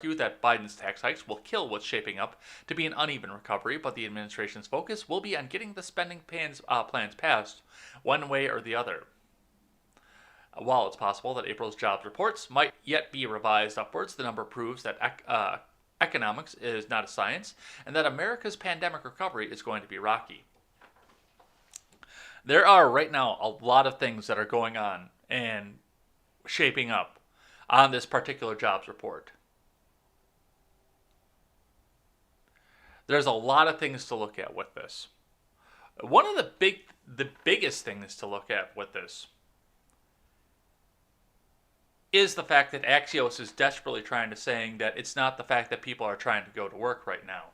that Biden's tax hikes will kill what's shaping up to be an uneven recovery, but the administration's focus will be on getting the spending plans passed one way or the other. While it's possible that April's jobs reports might yet be revised upwards, the number proves that economics is not a science and that America's pandemic recovery is going to be rocky. There are right now a lot of things that are going on and shaping up on this particular jobs report. There's a lot of things to look at with this. One of the biggest things to look at with this is the fact that Axios is desperately trying to saying that it's not the fact that people are trying to go to work right now.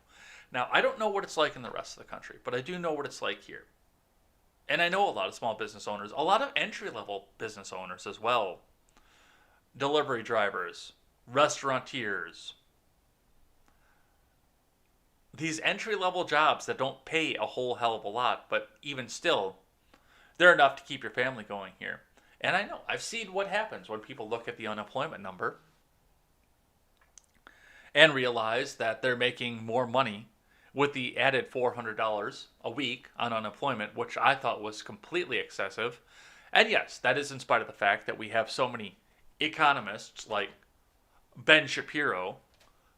Now, I don't know what it's like in the rest of the country, but I do know what it's like here. And I know a lot of small business owners, a lot of entry-level business owners as well. Delivery drivers, restaurateurs. These entry-level jobs that don't pay a whole hell of a lot, but even still, they're enough to keep your family going here. And I know, I've seen what happens when people look at the unemployment number and realize that they're making more money with the added $400 a week on unemployment, which I thought was completely excessive. And yes, that is in spite of the fact that we have so many economists like Ben Shapiro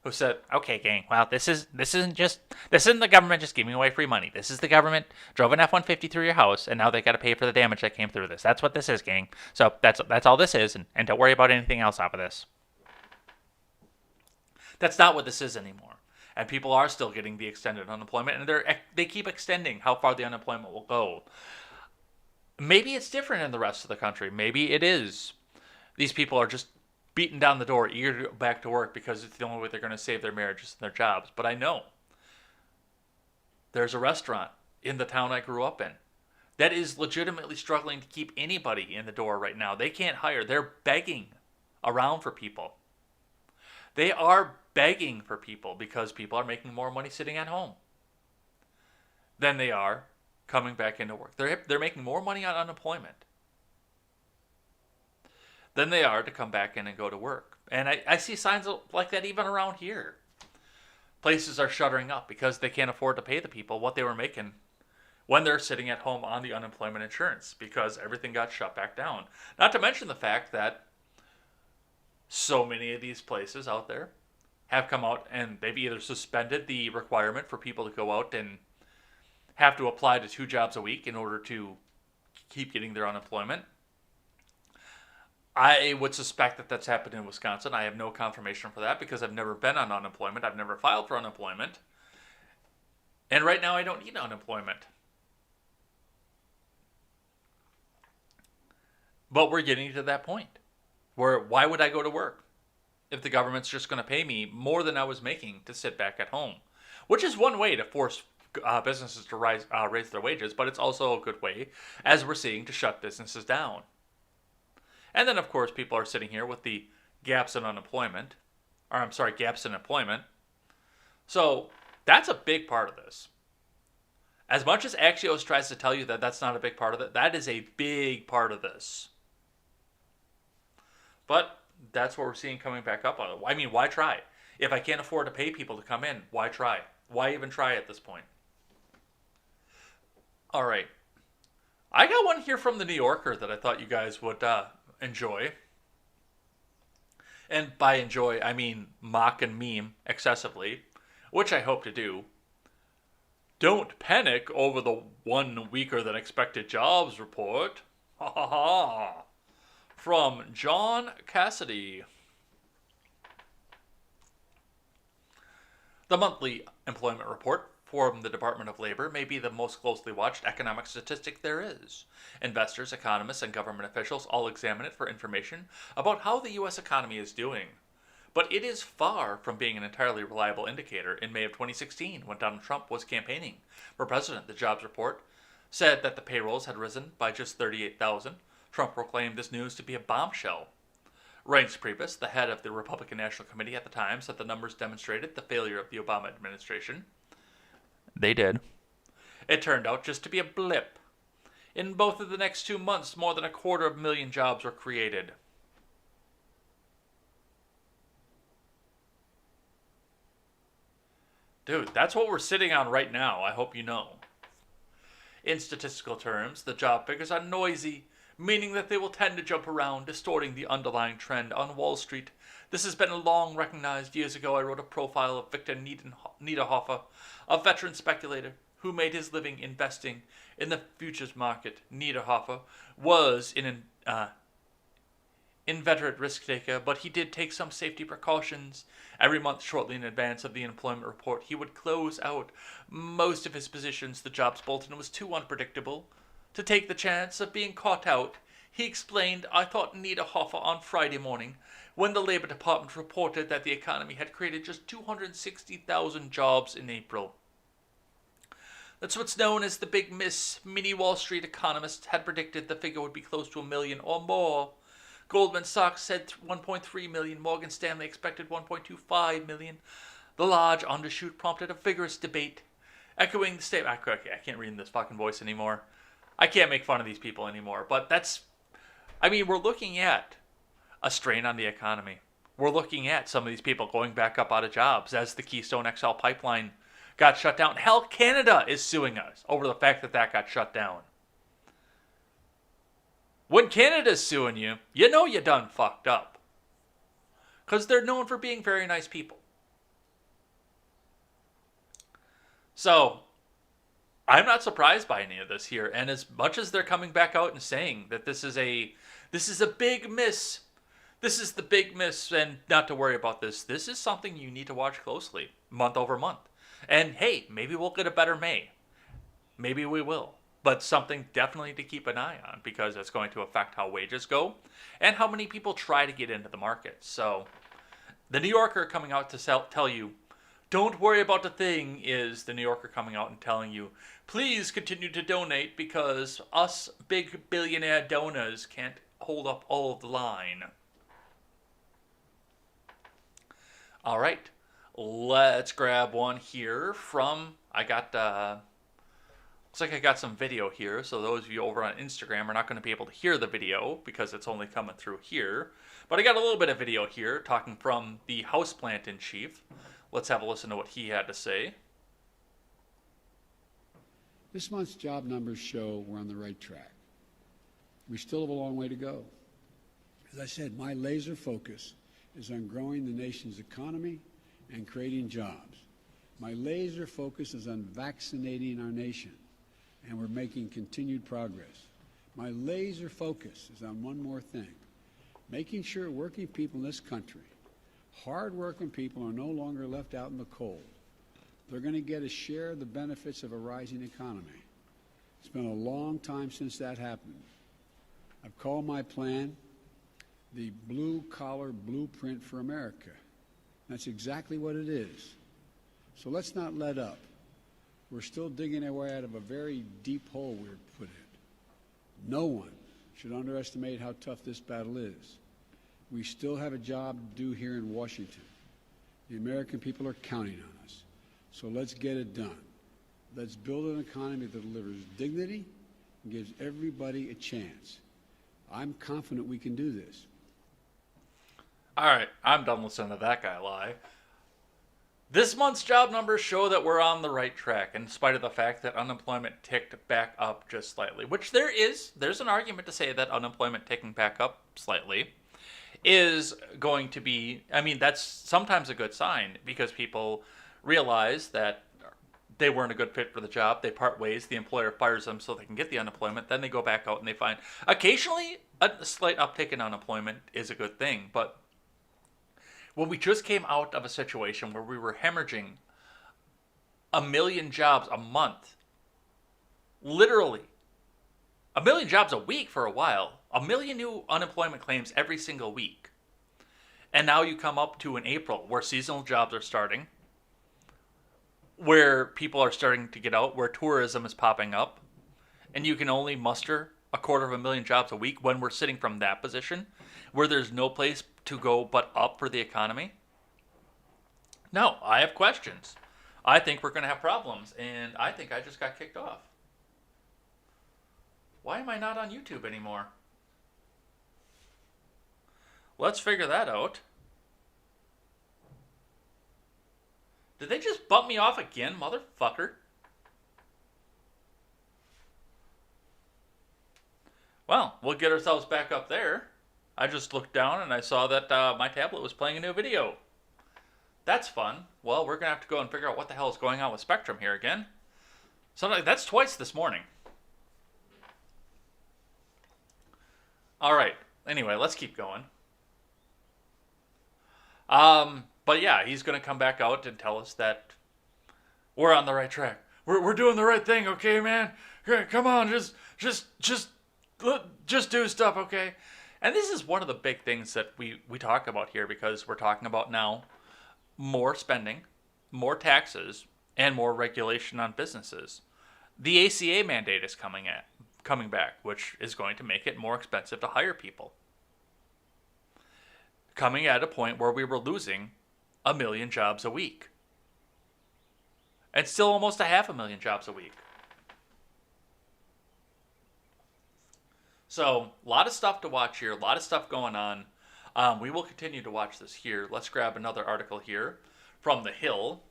who said, "Okay, gang, well, this isn't the government just giving away free money. This is the government drove an F-150 through your house, and now they got to pay for the damage that came through this. That's what this is, gang. So that's all this is, and don't worry about anything else off of this." That's not what this is anymore. And people are still getting the extended unemployment, and they keep extending how far the unemployment will go. Maybe it's different in the rest of the country. Maybe it is. These people are just beating down the door, eager to go back to work because it's the only way they're going to save their marriages and their jobs. But I know there's a restaurant in the town I grew up in that is legitimately struggling to keep anybody in the door right now. They can't hire. They're begging around for people. They are begging for people because people are making more money sitting at home than they are coming back into work. They're making more money on unemployment than they are to come back in and go to work. And I see signs like that even around here. Places are shuttering up because they can't afford to pay the people what they were making when they're sitting at home on the unemployment insurance because everything got shut back down. Not to mention the fact that so many of these places out there have come out and they've either suspended the requirement for people to go out and have to apply to 2 jobs a week in order to keep getting their unemployment. I would suspect that that's happened in Wisconsin. I have no confirmation for that because I've never been on unemployment. I've never filed for unemployment. And right now I don't need unemployment. But we're getting to that point where why would I go to work if the government's just going to pay me more than I was making to sit back at home? Which is one way to force businesses to raise their wages, but it's also a good way, as we're seeing, to shut businesses down. And then, of course, people are sitting here with the gaps in employment. So that's a big part of this. As much as Axios tries to tell you that that's not a big part of it, that is a big part of this. But that's what we're seeing coming back up on it. I mean, why try? If I can't afford to pay people to come in, why try? Why even try at this point? All right. I got one here from the New Yorker that I thought you guys would enjoy. And by enjoy, I mean mock and meme excessively, which I hope to do. Don't panic over the 1 weaker than expected jobs report. Ha ha ha. From John Cassidy. The monthly employment report from the Department of Labor may be the most closely watched economic statistic there is. Investors, economists, and government officials all examine it for information about how the U.S. economy is doing. But it is far from being an entirely reliable indicator. In May of 2016, when Donald Trump was campaigning for president, the jobs report said that the payrolls had risen by just 38,000. Trump proclaimed this news to be a bombshell. Reince Priebus, the head of the Republican National Committee at the time, said the numbers demonstrated the failure of the Obama administration. They did. It turned out just to be a blip. In both of the next 2 months, more than 250,000 jobs were created. Dude, that's what we're sitting on right now. I hope you know. In statistical terms, the job figures are noisy, meaning that they will tend to jump around, distorting the underlying trend on Wall Street. This has been long recognized. Years ago, I wrote a profile of Victor Niederhofer, a veteran speculator who made his living investing in the futures market. Niederhofer was an inveterate risk taker, but he did take some safety precautions. Every month, shortly in advance of the employment report, he would close out most of his positions. The jobs bulletin was too unpredictable to take the chance of being caught out. He explained, I thought Niederhofer on Friday morning when the Labor Department reported that the economy had created just 260,000 jobs in April. That's what's known as the Big Miss. Many Wall Street economists had predicted the figure would be close to 1 million or more. Goldman Sachs said 1.3 million. Morgan Stanley expected 1.25 million. The large undershoot prompted a vigorous debate, echoing the statement. I can't read in this fucking voice anymore. I can't make fun of these people anymore. But we're looking at a strain on the economy. We're looking at some of these people going back up out of jobs as the Keystone XL pipeline got shut down. Hell, Canada is suing us over the fact that got shut down. When Canada's suing you, you know you done fucked up. Because they're known for being very nice people. So, I'm not surprised by any of this here. And as much as they're coming back out and saying that this is a big miss, this is the big miss, and not to worry about this, this is something you need to watch closely, month over month. And hey, maybe we'll get a better May. Maybe we will. But something definitely to keep an eye on, because it's going to affect how wages go and how many people try to get into the market. So the New Yorker coming out to tell you, don't worry about the thing, is the New Yorker coming out and telling you, please continue to donate because us big billionaire donors can't hold up all of the line. All right, let's grab one here from, looks like I got some video here, so those of you over on Instagram are not going to be able to hear the video because it's only coming through here. But I got a little bit of video here talking from the houseplant in chief. Let's have a listen to what he had to say. This month's job numbers show we're on the right track. We still have a long way to go. As I said, my laser focus is on growing the nation's economy and creating jobs. My laser focus is on vaccinating our nation, and we're making continued progress. My laser focus is on one more thing, making sure working people in this country, hard-working people, are no longer left out in the cold. They're going to get a share of the benefits of a rising economy. It's been a long time since that happened. I've called my plan the blue-collar blueprint for America. That's exactly what it is. So let's not let up. We're still digging our way out of a very deep hole we were put in. No one should underestimate how tough this battle is. We still have a job to do here in Washington. The American people are counting on us. So let's get it done. Let's build an economy that delivers dignity and gives everybody a chance. I'm confident we can do this. All right, I'm done listening to that guy lie. This month's job numbers show that we're on the right track, in spite of the fact that unemployment ticked back up just slightly, which there's an argument to say that unemployment ticking back up slightly is going to be, that's sometimes a good sign, because people realize that they weren't a good fit for the job, they part ways, the employer fires them so they can get the unemployment, then they go back out and they find, occasionally a slight uptick in unemployment is a good thing, but when we just came out of a situation where we were hemorrhaging 1 million jobs a month, literally 1 million jobs a week for a while, 1 million new unemployment claims every single week, and now you come up to an April where seasonal jobs are starting, where people are starting to get out, where tourism is popping up, and you can only muster 250,000 jobs a week when we're sitting from that position, where there's no place to go but up for the economy. No, I have questions. I think we're going to have problems, and I think I just got kicked off. Why am I not on YouTube anymore? Let's figure that out. Did they just bump me off again, motherfucker? Well, we'll get ourselves back up there. I just looked down and I saw that my tablet was playing a new video. That's fun. Well, we're going to have to go and figure out what the hell is going on with Spectrum here again. So that's twice this morning. All right. Anyway, let's keep going. But yeah, he's going to come back out and tell us that we're on the right track. We're doing the right thing, okay, man? Come on, just do stuff, okay? And this is one of the big things that we talk about here, because we're talking about now more spending, more taxes, and more regulation on businesses. The ACA mandate is coming back, which is going to make it more expensive to hire people. Coming at a point where we were losing 1 million jobs a week. And still almost 500,000 jobs a week. So, a lot of stuff to watch here, a lot of stuff going on. We will continue to watch this here. Let's grab another article here from The Hill.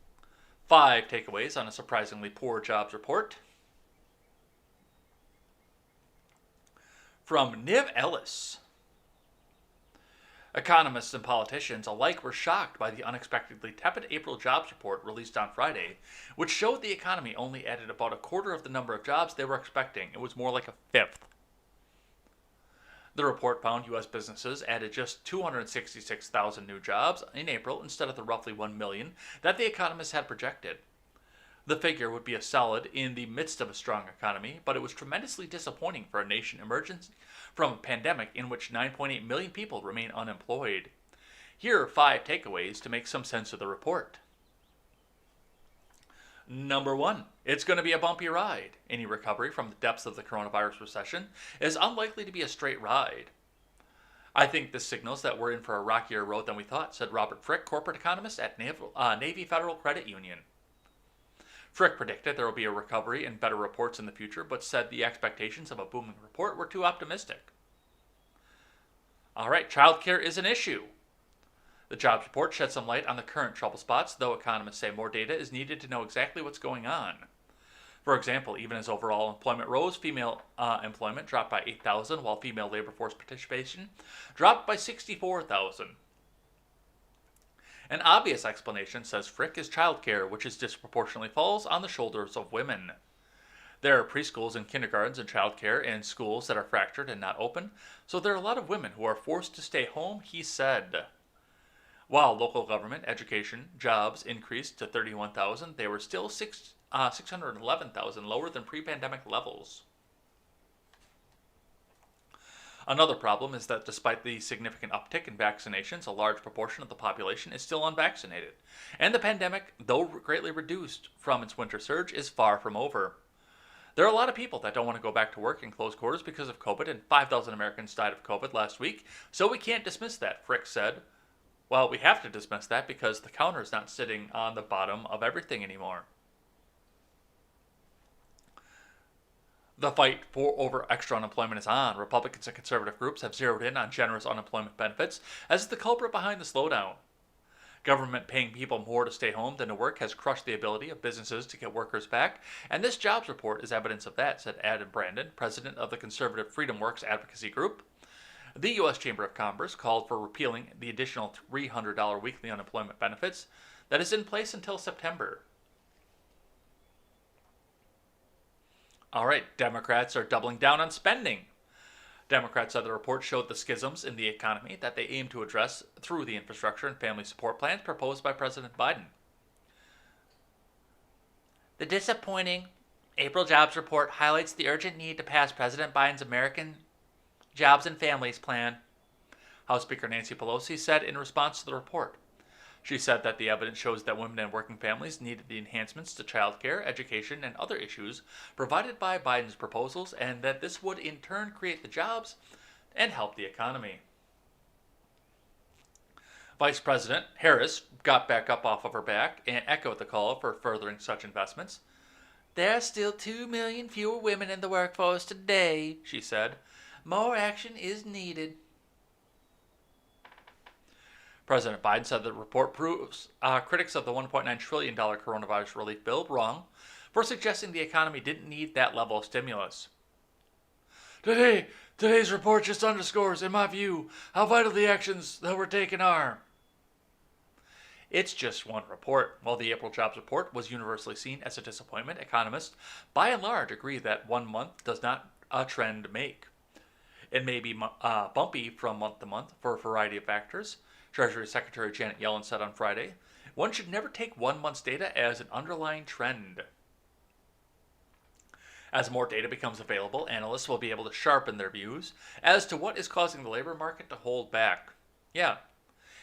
5 takeaways on a surprisingly poor jobs report. From Niv Ellis. Economists and politicians alike were shocked by the unexpectedly tepid April jobs report released on Friday, which showed the economy only added about a quarter of the number of jobs they were expecting. It was more like a fifth. The report found U.S. businesses added just 266,000 new jobs in April instead of the roughly 1 million that the economists had projected. The figure would be a solid in the midst of a strong economy, but it was tremendously disappointing for a nation emerging from a pandemic in which 9.8 million people remain unemployed. Here are 5 takeaways to make some sense of the report. Number 1, it's going to be a bumpy ride. Any recovery from the depths of the coronavirus recession is unlikely to be a straight ride. I think this signals that we're in for a rockier road than we thought, said Robert Frick, corporate economist at Navy Federal Credit Union. Frick predicted there will be a recovery and better reports in the future, but said the expectations of a booming report were too optimistic. All right, childcare is an issue. The jobs report shed some light on the current trouble spots, though economists say more data is needed to know exactly what's going on. For example, even as overall employment rose, female employment dropped by 8,000, while female labor force participation dropped by 64,000. An obvious explanation, says Frick, is childcare, which is disproportionately falls on the shoulders of women. There are preschools and kindergartens and childcare and schools that are fractured and not open, so there are a lot of women who are forced to stay home, he said. While local government, education, jobs increased to 31,000, they were still 611,000 lower than pre-pandemic levels. Another problem is that despite the significant uptick in vaccinations, a large proportion of the population is still unvaccinated, and the pandemic, though greatly reduced from its winter surge, is far from over. There are a lot of people that don't want to go back to work in close quarters because of COVID, and 5,000 Americans died of COVID last week, so we can't dismiss that, Frick said. Well, we have to dismiss that because the counter is not sitting on the bottom of everything anymore. The fight over extra unemployment is on. Republicans and conservative groups have zeroed in on generous unemployment benefits as the culprit behind the slowdown. Government paying people more to stay home than to work has crushed the ability of businesses to get workers back, and this jobs report is evidence of that, said Adam Brandon, president of the conservative Freedom Works advocacy group. The U.S. Chamber of Commerce called for repealing the additional $300 weekly unemployment benefits that is in place until September. All right, Democrats are doubling down on spending. Democrats said the report showed the schisms in the economy that they aim to address through the infrastructure and family support plans proposed by President Biden. The disappointing April jobs report highlights the urgent need to pass President Biden's American Jobs and Families Plan, House Speaker Nancy Pelosi said in response to the report. She said that the evidence shows that women and working families needed the enhancements to child care, education, and other issues provided by Biden's proposals, and that this would in turn create the jobs and help the economy. Vice President Harris got back up off of her back and echoed the call for furthering such investments. There are still 2 million fewer women in the workforce today, she said. More action is needed. President Biden said the report proves critics of the $1.9 trillion coronavirus relief bill wrong for suggesting the economy didn't need that level of stimulus. Today's report just underscores, in my view, how vital the actions that were taken are. It's just one report. While the April jobs report was universally seen as a disappointment, economists, by and large, agree that 1 month does not a trend make. It may be bumpy from month to month for a variety of factors. Treasury Secretary Janet Yellen said on Friday, one should never take 1 month's data as an underlying trend. As more data becomes available, analysts will be able to sharpen their views as to what is causing the labor market to hold back. Yeah,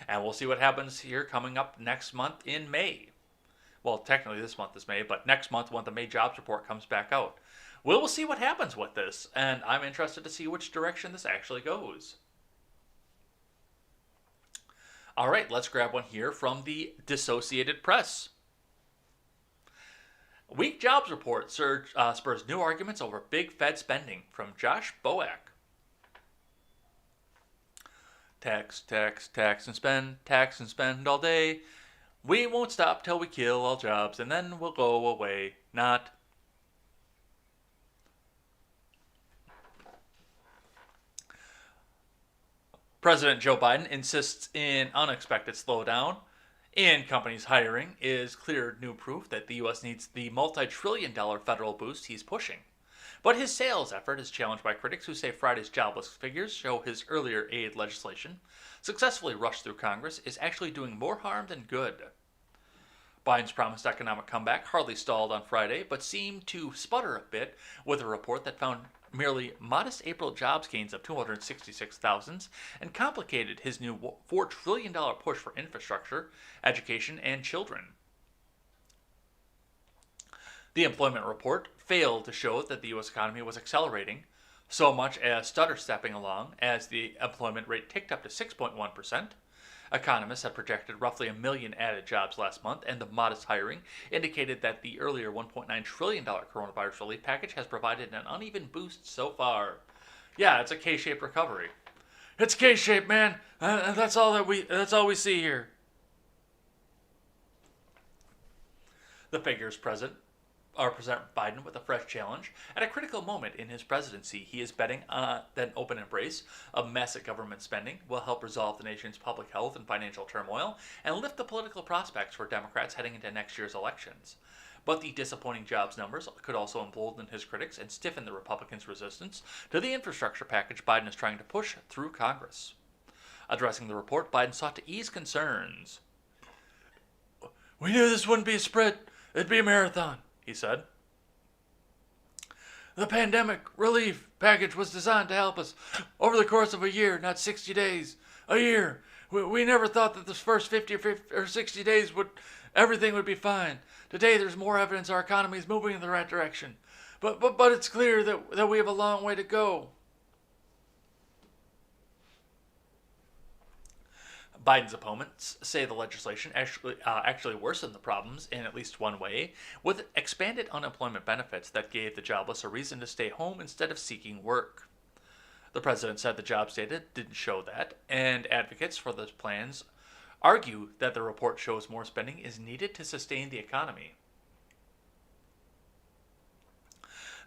and we'll see what happens here coming up next month in May. Well, technically this month is May, but next month when the May jobs report comes back out. We'll see what happens with this, and I'm interested to see which direction this actually goes. All right, let's grab one here from the Associated Press. Weak jobs report spurs new arguments over big Fed spending, from Josh Boak. Tax and spend all day. We won't stop till we kill all jobs, and then we'll go away. Not. President Joe Biden insists an unexpected slowdown in companies' hiring is clear new proof that the U.S. needs the multi-trillion-dollar federal boost he's pushing. But his sales effort is challenged by critics who say Friday's jobless figures show his earlier aid legislation, successfully rushed through Congress, is actually doing more harm than good. Biden's promised economic comeback hardly stalled on Friday, but seemed to sputter a bit with a report that found merely modest April jobs gains of 266,000 and complicated his new $4 trillion push for infrastructure, education, and children. The employment report failed to show that the U.S. economy was accelerating, so much as stutter-stepping along as the employment rate ticked up to 6.1%. Economists had projected roughly 1 million added jobs last month, and the modest hiring indicated that the earlier $1.9 trillion coronavirus relief package has provided an uneven boost so far. Yeah, it's a K-shaped recovery. It's K-shaped, man. That's all we see here. The figures present Biden with a fresh challenge. At a critical moment in his presidency, he is betting that an open embrace of massive government spending will help resolve the nation's public health and financial turmoil and lift the political prospects for Democrats heading into next year's elections. But the disappointing jobs numbers could also embolden his critics and stiffen the Republicans' resistance to the infrastructure package Biden is trying to push through Congress. Addressing the report, Biden sought to ease concerns. We knew this wouldn't be a sprint, it'd be a marathon, he said. The pandemic relief package was designed to help us over the course of a year, not 60 days. A year. We never thought that the first 50 or 60 days everything would be fine. Today there's more evidence our economy is moving in the right direction. But it's clear that we have a long way to go. Biden's opponents say the legislation actually worsened the problems in at least one way, with expanded unemployment benefits that gave the jobless a reason to stay home instead of seeking work. The president said the jobs data didn't show that, and advocates for the plans argue that the report shows more spending is needed to sustain the economy.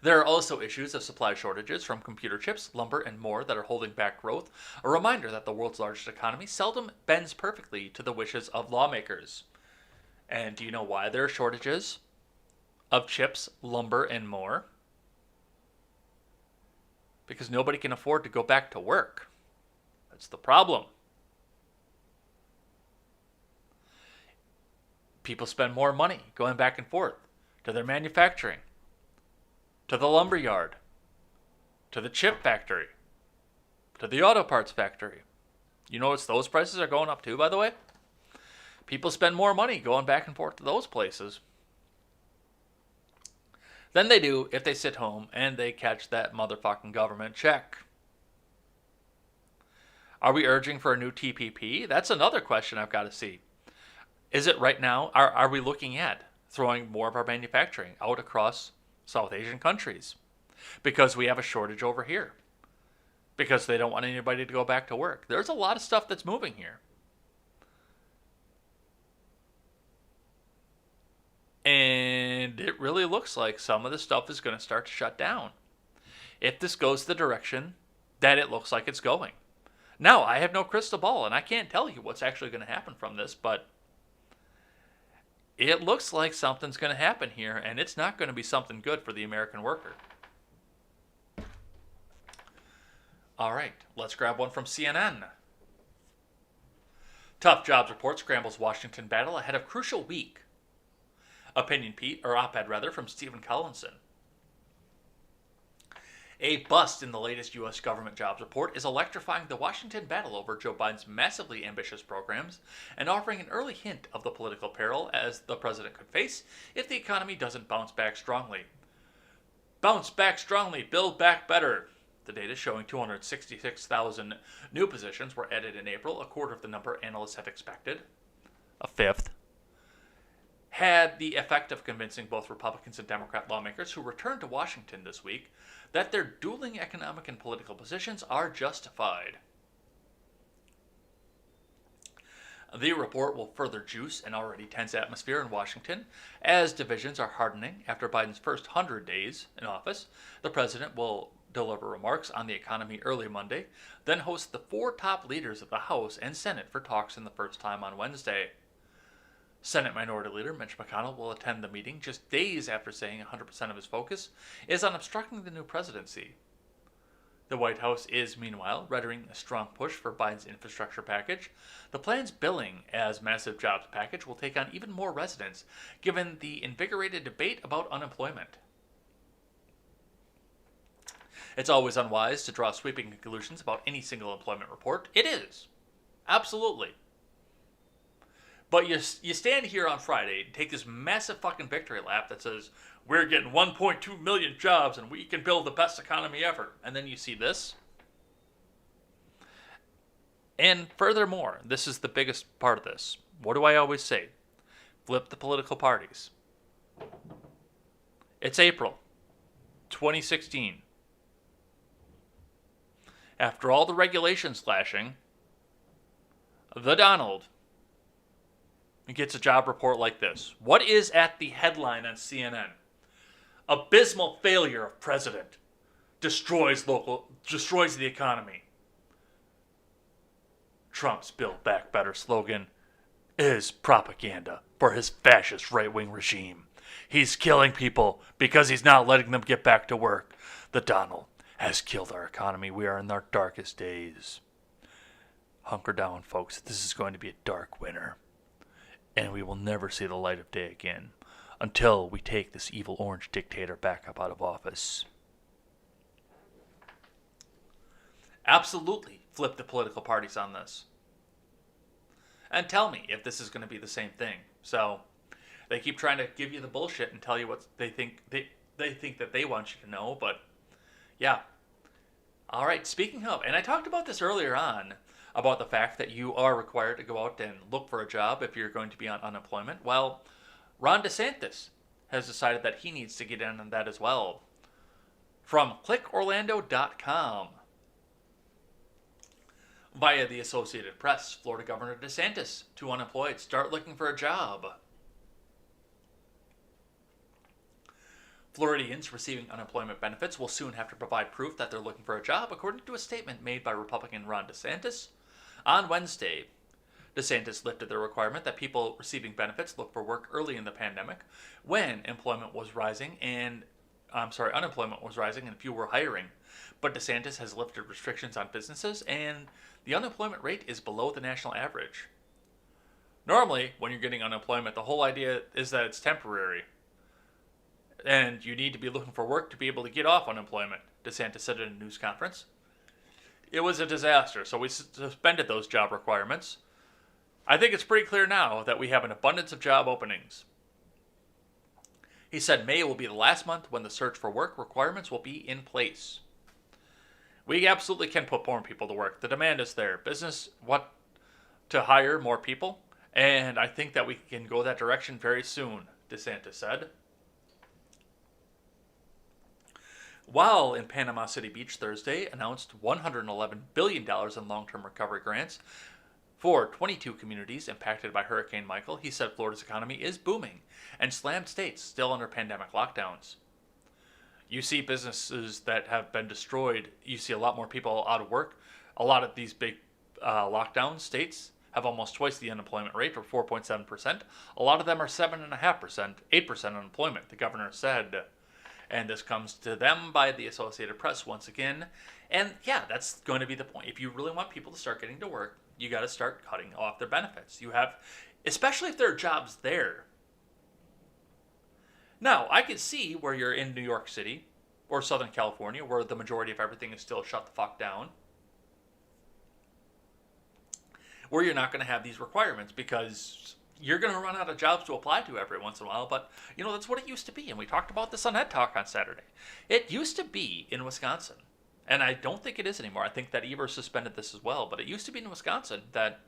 There are also issues of supply shortages from computer chips, lumber, and more that are holding back growth, a reminder that the world's largest economy seldom bends perfectly to the wishes of lawmakers. And do you know why there are shortages of chips, lumber, and more? Because nobody can afford to go back to work. That's the problem. People spend more money going back and forth to their manufacturing, to the lumber yard, to the chip factory, to the auto parts factory. You notice those prices are going up too, by the way? People spend more money going back and forth to those places than they do if they sit home and they catch that motherfucking government check. Are we urging for a new TPP? That's another question I've got to see. Is it right now, are we looking at throwing more of our manufacturing out across South Asian countries because we have a shortage over here, because they don't want anybody to go back to work? There's a lot of stuff that's moving here. it really looks like some of this stuff is going to start to shut down if this goes the direction that it looks like it's going. Now, I have no crystal ball, and I can't tell you what's actually going to happen from this, but it looks like something's going to happen here, and it's not going to be something good for the American worker. All right, let's grab one from CNN. Tough jobs report scrambles Washington battle ahead of crucial week. Op-ed rather, from Stephen Collinson. A bust in the latest U.S. government jobs report is electrifying the Washington battle over Joe Biden's massively ambitious programs and offering an early hint of the political peril as the president could face if the economy doesn't bounce back strongly. Bounce back strongly, build back better. The data showing 266,000 new positions were added in April, a quarter of the number analysts have expected. A fifth. Had the effect of convincing both Republicans and Democrat lawmakers who returned to Washington this week that their dueling economic and political positions are justified. The report will further juice an already tense atmosphere in Washington as divisions are hardening after Biden's first 100 days in office. The president will deliver remarks on the economy early Monday, then host the 4 top leaders of the House and Senate for talks in the first time on Wednesday. Senate Minority Leader Mitch McConnell will attend the meeting just days after saying 100% of his focus is on obstructing the new presidency. The White House is, meanwhile, readying a strong push for Biden's infrastructure package. The plan's billing as massive jobs package will take on even more resonance, given the invigorated debate about unemployment. It's always unwise to draw sweeping conclusions about any single employment report. It is. Absolutely. But you stand here on Friday and take this massive fucking victory lap that says, we're getting 1.2 million jobs and we can build the best economy ever. And then you see this. And furthermore, this is the biggest part of this. What do I always say? Flip the political parties. It's April 2016. After all the regulation slashing, the Donald gets a job report like this. What is at the headline on CNN? Abysmal failure of president destroys the economy. Trump's Build Back Better slogan is propaganda for his fascist right-wing regime. He's killing people because he's not letting them get back to work. The Donald has killed our economy. We are in our darkest days. Hunker down, folks. This is going to be a dark winter. And we will never see the light of day again until we take this evil orange dictator back up out of office. Absolutely flip the political parties on this. And tell me if this is going to be the same thing. So they keep trying to give you the bullshit and tell you what they think that they want you to know, but yeah. All right, speaking of, and I talked about this earlier on, about the fact that you are required to go out and look for a job if you're going to be on unemployment. Well, Ron DeSantis has decided that he needs to get in on that as well. From clickorlando.com. Via the Associated Press, Florida Governor DeSantis to unemployed start looking for a job. Floridians receiving unemployment benefits will soon have to provide proof that they're looking for a job, according to a statement made by Republican Ron DeSantis. On Wednesday, DeSantis lifted the requirement that people receiving benefits look for work early in the pandemic when unemployment was rising and few were hiring. But DeSantis has lifted restrictions on businesses and the unemployment rate is below the national average. Normally, when you're getting unemployment, the whole idea is that it's temporary. And you need to be looking for work to be able to get off unemployment, DeSantis said in a news conference. It was a disaster, so we suspended those job requirements. I think it's pretty clear now that we have an abundance of job openings. He said May will be the last month when the search for work requirements will be in place. We absolutely can put more people to work. The demand is there. Business want to hire more people, and I think that we can go that direction very soon, DeSantis said. While in Panama City Beach Thursday announced $111 billion in long-term recovery grants, For 22 communities impacted by Hurricane Michael, he said Florida's economy is booming and slammed states still under pandemic lockdowns. You see businesses that have been destroyed. You see a lot more people out of work. A lot of these big lockdown states have almost twice the unemployment rate, or 4.7%. A lot of them are 7.5%, 8% unemployment, the governor said. And this comes to them by the Associated Press once again. And yeah, that's going to be the point. If you really want people to start getting to work, you got to start cutting off their benefits. You have, especially if there are jobs there. Now, I can see where you're in New York City or Southern California, where the majority of everything is still shut the fuck down, where you're not going to have these requirements because you're going to run out of jobs to apply to every once in a while. But, that's what it used to be. And we talked about this on Ed Talk on Saturday. It used to be in Wisconsin. And I don't think it is anymore. I think that Evers suspended this as well. But it used to be in Wisconsin that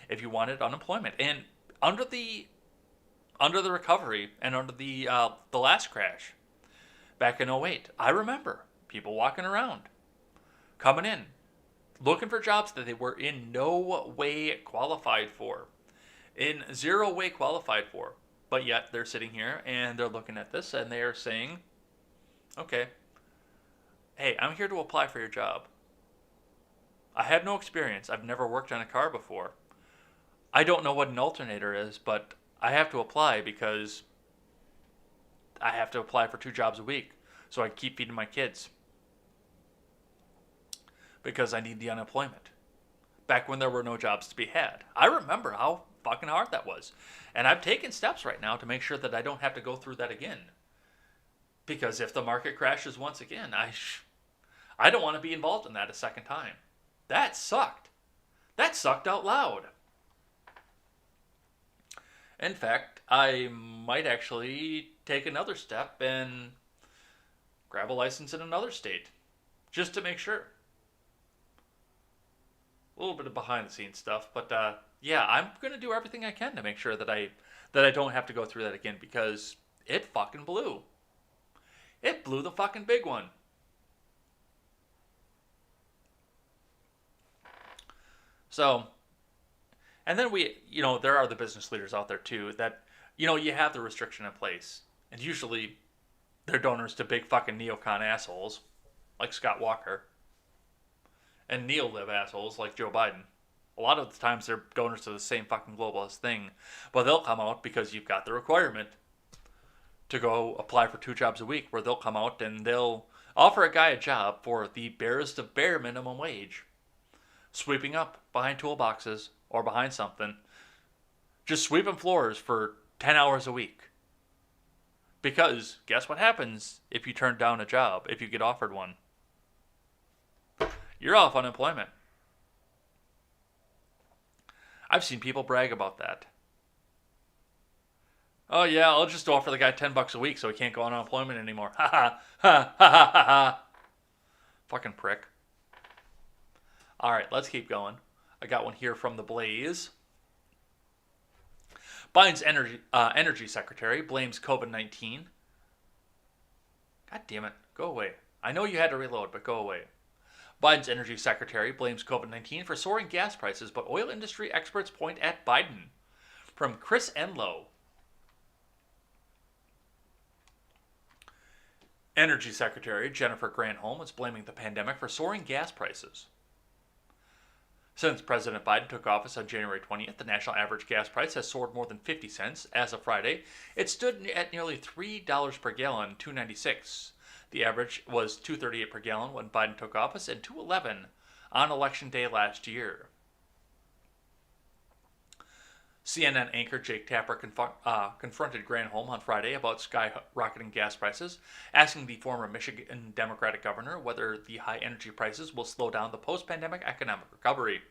if you wanted unemployment, and under the recovery and under the last crash back in '08, I remember people walking around, coming in, looking for jobs that they were in no way qualified for, in zero way qualified for. But yet they're sitting here and they're looking at this and they are saying, okay, hey, I'm here to apply for your job. I have no experience. I've never worked on a car before. I don't know what an alternator is, but I have to apply because I have to apply for 2 jobs a week so I can keep feeding my kids. Because I need the unemployment. Back when there were no jobs to be had. I remember how fucking hard that was. And I've taken steps right now to make sure that I don't have to go through that again. Because if the market crashes once again, I don't want to be involved in that a second time. That sucked. That sucked out loud. In fact, I might actually take another step and grab a license in another state. Just to make sure. A little bit of behind the scenes stuff, but yeah, I'm going to do everything I can to make sure that I don't have to go through that again, because it fucking blew. It blew the fucking big one. So, and then there are the business leaders out there too that, you have the restriction in place. And usually they're donors to big fucking neocon assholes like Scott Walker and neo-lib assholes like Joe Biden. A lot of the times they're donors to the same fucking globalist thing. But they'll come out because you've got the requirement to go apply for 2 jobs a week, where they'll come out and they'll offer a guy a job for the barest of bare minimum wage. Sweeping up behind toolboxes or behind something. Just sweeping floors for 10 hours a week. Because guess what happens if you turn down a job, if you get offered one? You're off unemployment. I've seen people brag about that. Oh yeah, I'll just offer the guy $10 a week so he can't go on unemployment anymore. Ha ha ha ha ha ha. Fucking prick. Alright, let's keep going. I got one here from The Blaze. Biden's energy secretary blames COVID-19. God damn it, go away. I know you had to reload, but go away. Biden's energy secretary blames COVID-19 for soaring gas prices, but oil industry experts point at Biden. From Chris Enlow. Energy Secretary Jennifer Granholm is blaming the pandemic for soaring gas prices. Since President Biden took office on January 20th, the national average gas price has soared more than 50 cents. As of Friday, it stood at nearly $3 per gallon, $2.96. The average was $2.38 per gallon when Biden took office and $2.11 on Election Day last year. CNN anchor Jake Tapper confronted Granholm on Friday about skyrocketing gas prices, asking the former Michigan Democratic governor whether the high energy prices will slow down the post-pandemic economic recovery.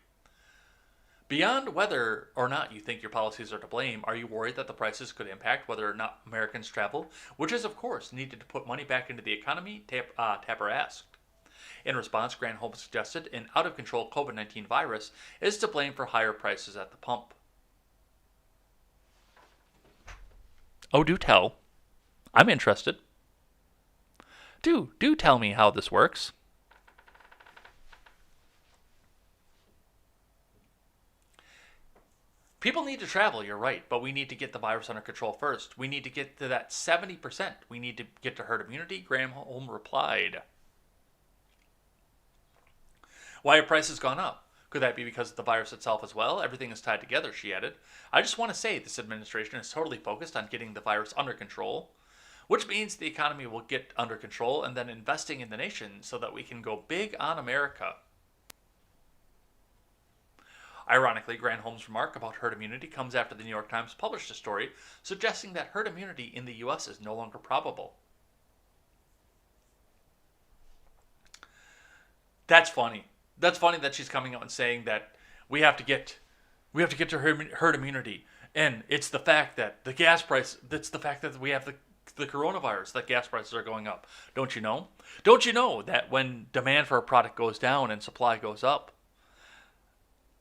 Beyond whether or not you think your policies are to blame, are you worried that the prices could impact whether or not Americans travel, which is, of course, needed to put money back into the economy? Tapper asked. In response, Granholm suggested an out-of-control COVID-19 virus is to blame for higher prices at the pump. Oh, do tell. I'm interested. Do tell me how this works. People need to travel, you're right, but we need to get the virus under control first. We need to get to that 70%. We need to get to herd immunity, Granholm replied. Why have prices gone up? Could that be because of the virus itself as well? Everything is tied together, she added. I just want to say this administration is totally focused on getting the virus under control, which means the economy will get under control and then investing in the nation so that we can go big on America. Ironically, Granholm's remark about herd immunity comes after the New York Times published a story suggesting that herd immunity in the U.S. is no longer probable. That's funny. That's funny that she's coming out and saying that we have to get to herd immunity, and it's the fact that the gas price. That's the fact that we have the coronavirus, that gas prices are going up. Don't you know? Don't you know that when demand for a product goes down and supply goes up,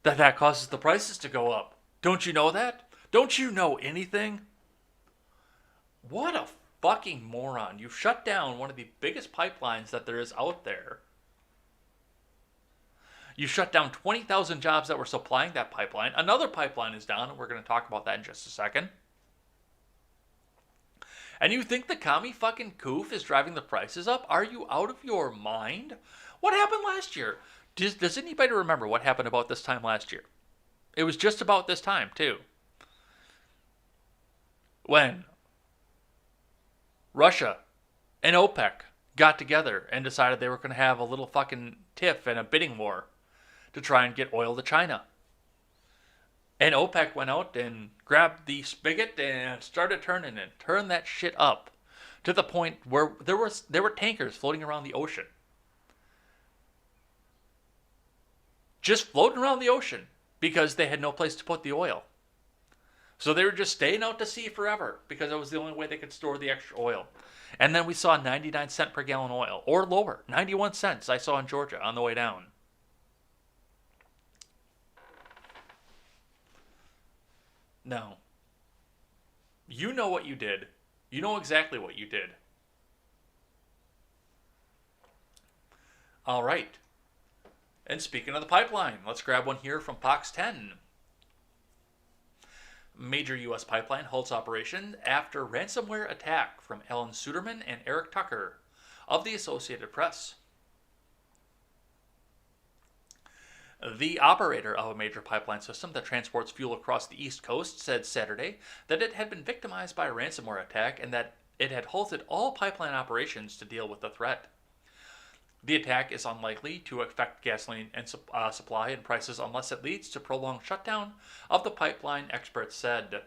that causes the prices to go up? Don't you know that? Don't you know anything? What a fucking moron. You've shut down one of the biggest pipelines that there is out there. You shut down 20,000 jobs that were supplying that pipeline. Another pipeline is down, and we're going to talk about that in just a second. And you think the commie fucking coof is driving the prices up? Are you out of your mind? What happened last year? Does anybody remember what happened about this time last year? It was just about this time, too. When Russia and OPEC got together and decided they were going to have a little fucking tiff and a bidding war to try and get oil to China. And OPEC went out and grabbed the spigot and started turning it, turned that shit up to the point where there were tankers floating around the ocean. Just floating around the ocean because they had no place to put the oil. So they were just staying out to sea forever because it was the only way they could store the extra oil. And then we saw 99 cents per gallon oil, or lower, 91 cents I saw in Georgia on the way down. No. You know what you did. You know exactly what you did. All right. And speaking of the pipeline, let's grab one here from Fox 10. Major U.S. pipeline halts operation after ransomware attack from Alan Suderman and Eric Tucker of the Associated Press. The operator of a major pipeline system that transports fuel across the East Coast said Saturday that it had been victimized by a ransomware attack and that it had halted all pipeline operations to deal with the threat. The attack is unlikely to affect gasoline and supply and prices unless it leads to prolonged shutdown of the pipeline, experts said.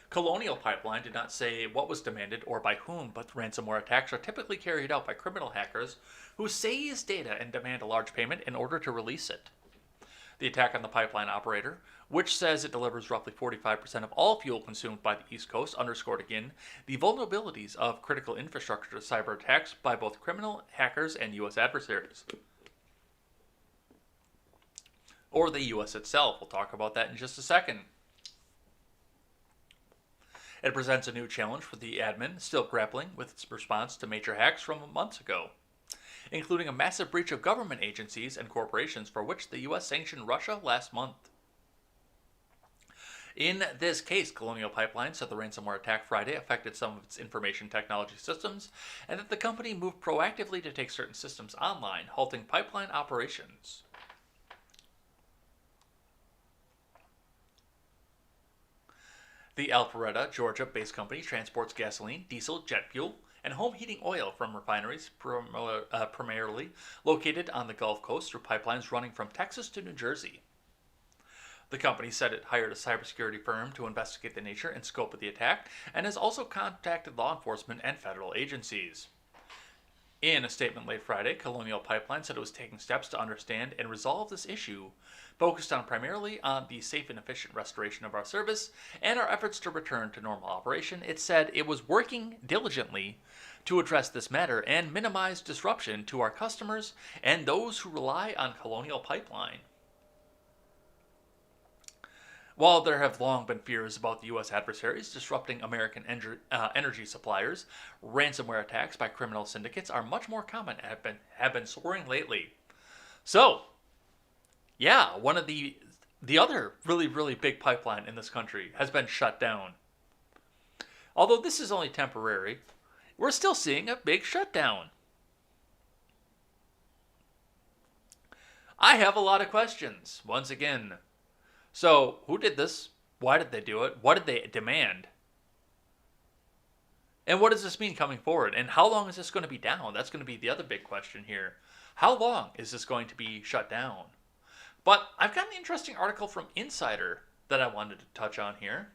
Colonial Pipeline did not say what was demanded or by whom, but ransomware attacks are typically carried out by criminal hackers who seize data and demand a large payment in order to release it. The attack on the pipeline operator, which says it delivers roughly 45% of all fuel consumed by the East Coast, underscored again the vulnerabilities of critical infrastructure to cyber attacks by both criminal hackers and U.S. adversaries. Or the U.S. itself. We'll talk about that in just a second. It presents a new challenge for the admin, still grappling with its response to major hacks from months ago, including a massive breach of government agencies and corporations for which the U.S. sanctioned Russia last month. In this case, Colonial Pipeline said the ransomware attack Friday affected some of its information technology systems, and that the company moved proactively to take certain systems online, halting pipeline operations. The Alpharetta, Georgia-based company transports gasoline, diesel, jet fuel, and home heating oil from refineries primarily located on the Gulf Coast through pipelines running from Texas to New Jersey. The company said it hired a cybersecurity firm to investigate the nature and scope of the attack and has also contacted law enforcement and federal agencies. In a statement late Friday, Colonial Pipeline said it was taking steps to understand and resolve this issue, focused primarily on the safe and efficient restoration of our service and our efforts to return to normal operation. It said it was working diligently to address this matter and minimize disruption to our customers and those who rely on Colonial Pipeline. While there have long been fears about the U.S. adversaries disrupting American energy suppliers, ransomware attacks by criminal syndicates are much more common and have been soaring lately. So, yeah, one of the the other really, really big pipeline in this country has been shut down. Although this is only temporary, we're still seeing a big shutdown. I have a lot of questions, once again. So, who did this? Why did they do it? What did they demand? And what does this mean coming forward? And how long is this going to be down? That's going to be the other big question here. How long is this going to be shut down? But I've got an interesting article from Insider that I wanted to touch on here.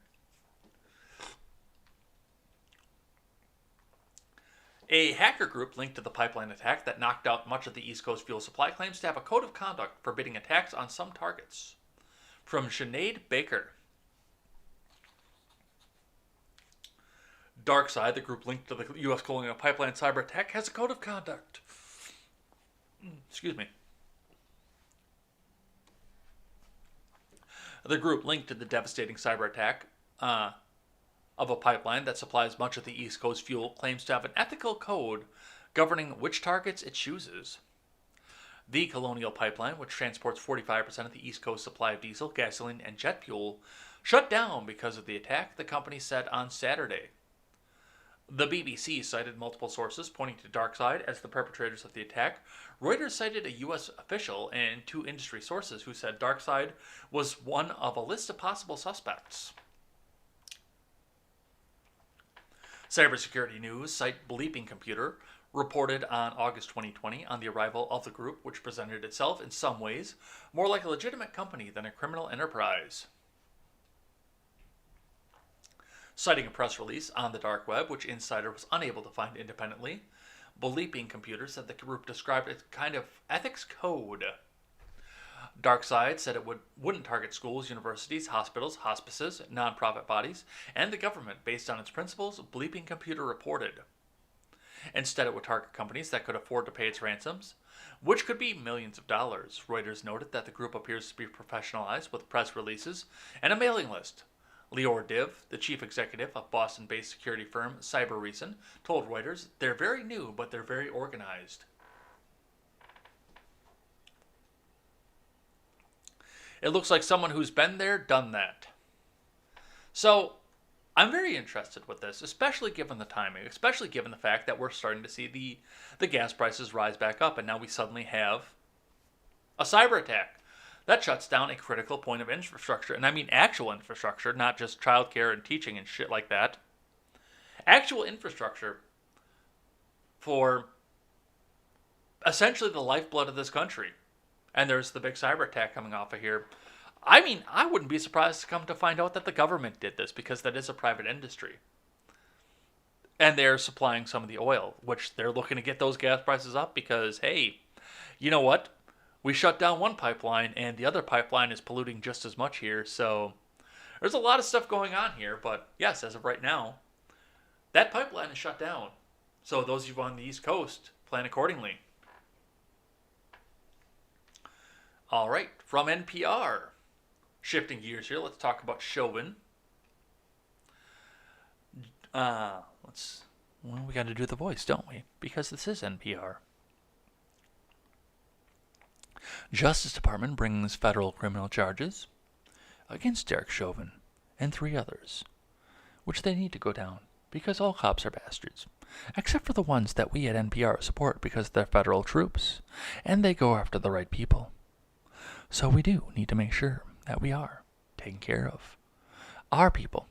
A hacker group linked to the pipeline attack that knocked out much of the East Coast fuel supply claims to have a code of conduct forbidding attacks on some targets. From Sinead Baker. DarkSide, the group linked to the U.S. Colonial Pipeline cyber attack, has a code of conduct. Excuse me. The group linked to the devastating cyber attack of a pipeline that supplies much of the East Coast fuel claims to have an ethical code governing which targets it chooses. The Colonial Pipeline, which transports 45% of the East Coast supply of diesel, gasoline, and jet fuel, shut down because of the attack, the company said on Saturday. The BBC cited multiple sources pointing to DarkSide as the perpetrators of the attack. Reuters cited a U.S. official and 2 industry sources who said DarkSide was one of a list of possible suspects. Cybersecurity News site Bleeping Computer reported on August 2020 on the arrival of the group, which presented itself in some ways more like a legitimate company than a criminal enterprise. Citing a press release on the dark web, which Insider was unable to find independently, Bleeping Computer said the group described its kind of ethics code. DarkSide said it wouldn't target schools, universities, hospitals, hospices, nonprofit bodies, and the government based on its principles, Bleeping Computer reported. Instead, it would target companies that could afford to pay its ransoms, which could be millions of dollars. Reuters noted that the group appears to be professionalized with press releases and a mailing list. Lior Div, the chief executive of Boston-based security firm Cybereason, told Reuters, "They're very new, but they're very organized." It looks like someone who's been there, done that. So, I'm very interested with this, especially given the timing, especially given the fact that we're starting to see the gas prices rise back up, and now we suddenly have a cyber attack. That shuts down a critical point of infrastructure, and I mean actual infrastructure, not just childcare and teaching and shit like that. Actual infrastructure for essentially the lifeblood of this country. And there's the big cyber attack coming off of here. I mean, I wouldn't be surprised to come to find out that the government did this, because that is a private industry. And they're supplying some of the oil, which they're looking to get those gas prices up because, hey, you know what? We shut down one pipeline and the other pipeline is polluting just as much here. So there's a lot of stuff going on here. But yes, as of right now, that pipeline is shut down. So those of you on the East Coast, plan accordingly. All right, from NPR. Shifting gears here, let's talk about Chauvin. We got to do the voice, don't we? Because this is NPR. Justice Department brings federal criminal charges against Derek Chauvin and 3 others, which they need to go down because all cops are bastards, except for the ones that we at NPR support because they're federal troops and they go after the right people. So we do need to make sure that we are taking care of our people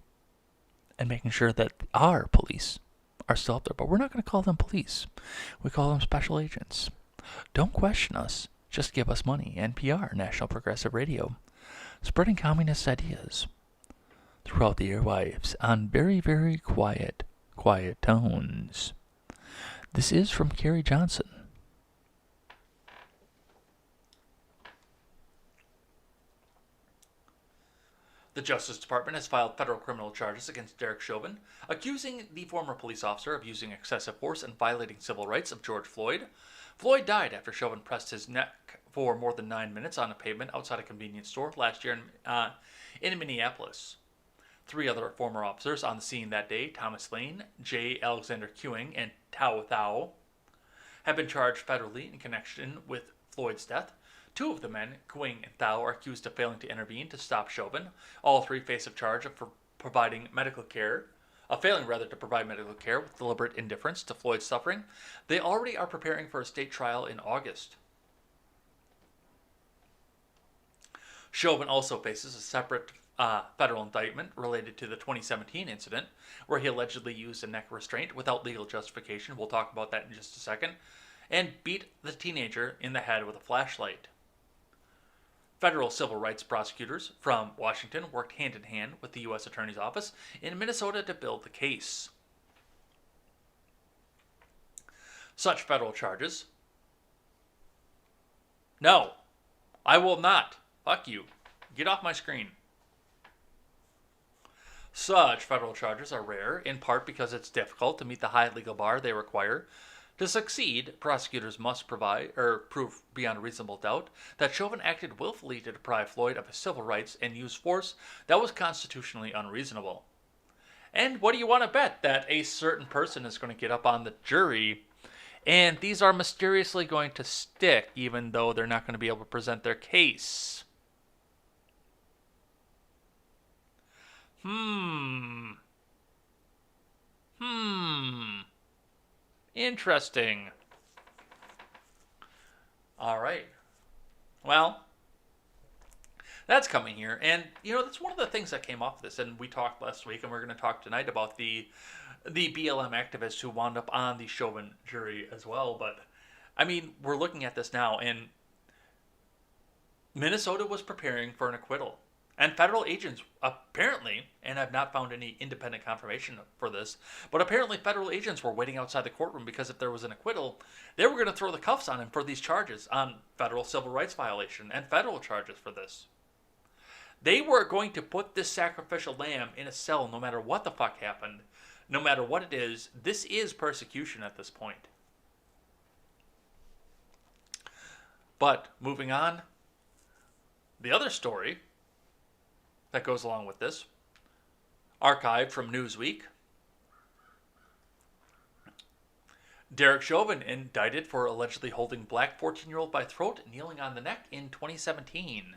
and making sure that our police are still up there. But we're not going to call them police. We call them special agents. Don't question us. Just give us money. NPR, National Progressive Radio, spreading communist ideas throughout the airwaves on very, very quiet tones. This is from Carrie Johnson. The Justice Department has filed federal criminal charges against Derek Chauvin, accusing the former police officer of using excessive force and violating civil rights of George Floyd. Floyd died after Chauvin pressed his neck for more than 9 minutes on a pavement outside a convenience store last year in Minneapolis. 3 other former officers on the scene that day, Thomas Lane, J. Alexander Queuing, and Tao Thao, have been charged federally in connection with Floyd's death. Two of the men, Quing and Thao, are accused of failing to intervene to stop Chauvin. All three face a charge of providing medical care, failing rather to provide medical care with deliberate indifference to Floyd's suffering. They already are preparing for a state trial in August. Chauvin also faces a separate federal indictment related to the 2017 incident, where he allegedly used a neck restraint without legal justification. We'll talk about that in just a second. And beat the teenager in the head with a flashlight. Federal civil rights prosecutors from Washington worked hand in hand with the U.S. Attorney's Office in Minnesota to build the case. Such federal charges. No, I will not. Fuck you. Get off my screen. Such federal charges are rare, in part because it's difficult to meet the high legal bar they require. To succeed, prosecutors must prove beyond a reasonable doubt that Chauvin acted willfully to deprive Floyd of his civil rights and use force that was constitutionally unreasonable. And what do you want to bet? That a certain person is going to get up on the jury, and these are mysteriously going to stick, even though they're not going to be able to present their case. Interesting. All right. Well, that's coming here. And, that's one of the things that came off this. And we talked last week, and we're going to talk tonight about the BLM activists who wound up on the Chauvin jury as well. But, we're looking at this now, and Minnesota was preparing for an acquittal. And federal agents apparently, and I've not found any independent confirmation for this, but apparently federal agents were waiting outside the courtroom because if there was an acquittal, they were going to throw the cuffs on him for these charges on federal civil rights violation and federal charges for this. They were going to put this sacrificial lamb in a cell no matter what the fuck happened, no matter what it is. This is persecution at this point. But moving on, the other story that goes along with this, archived from Newsweek. Derek Chauvin indicted for allegedly holding black 14-year-old by throat, kneeling on the neck in 2017.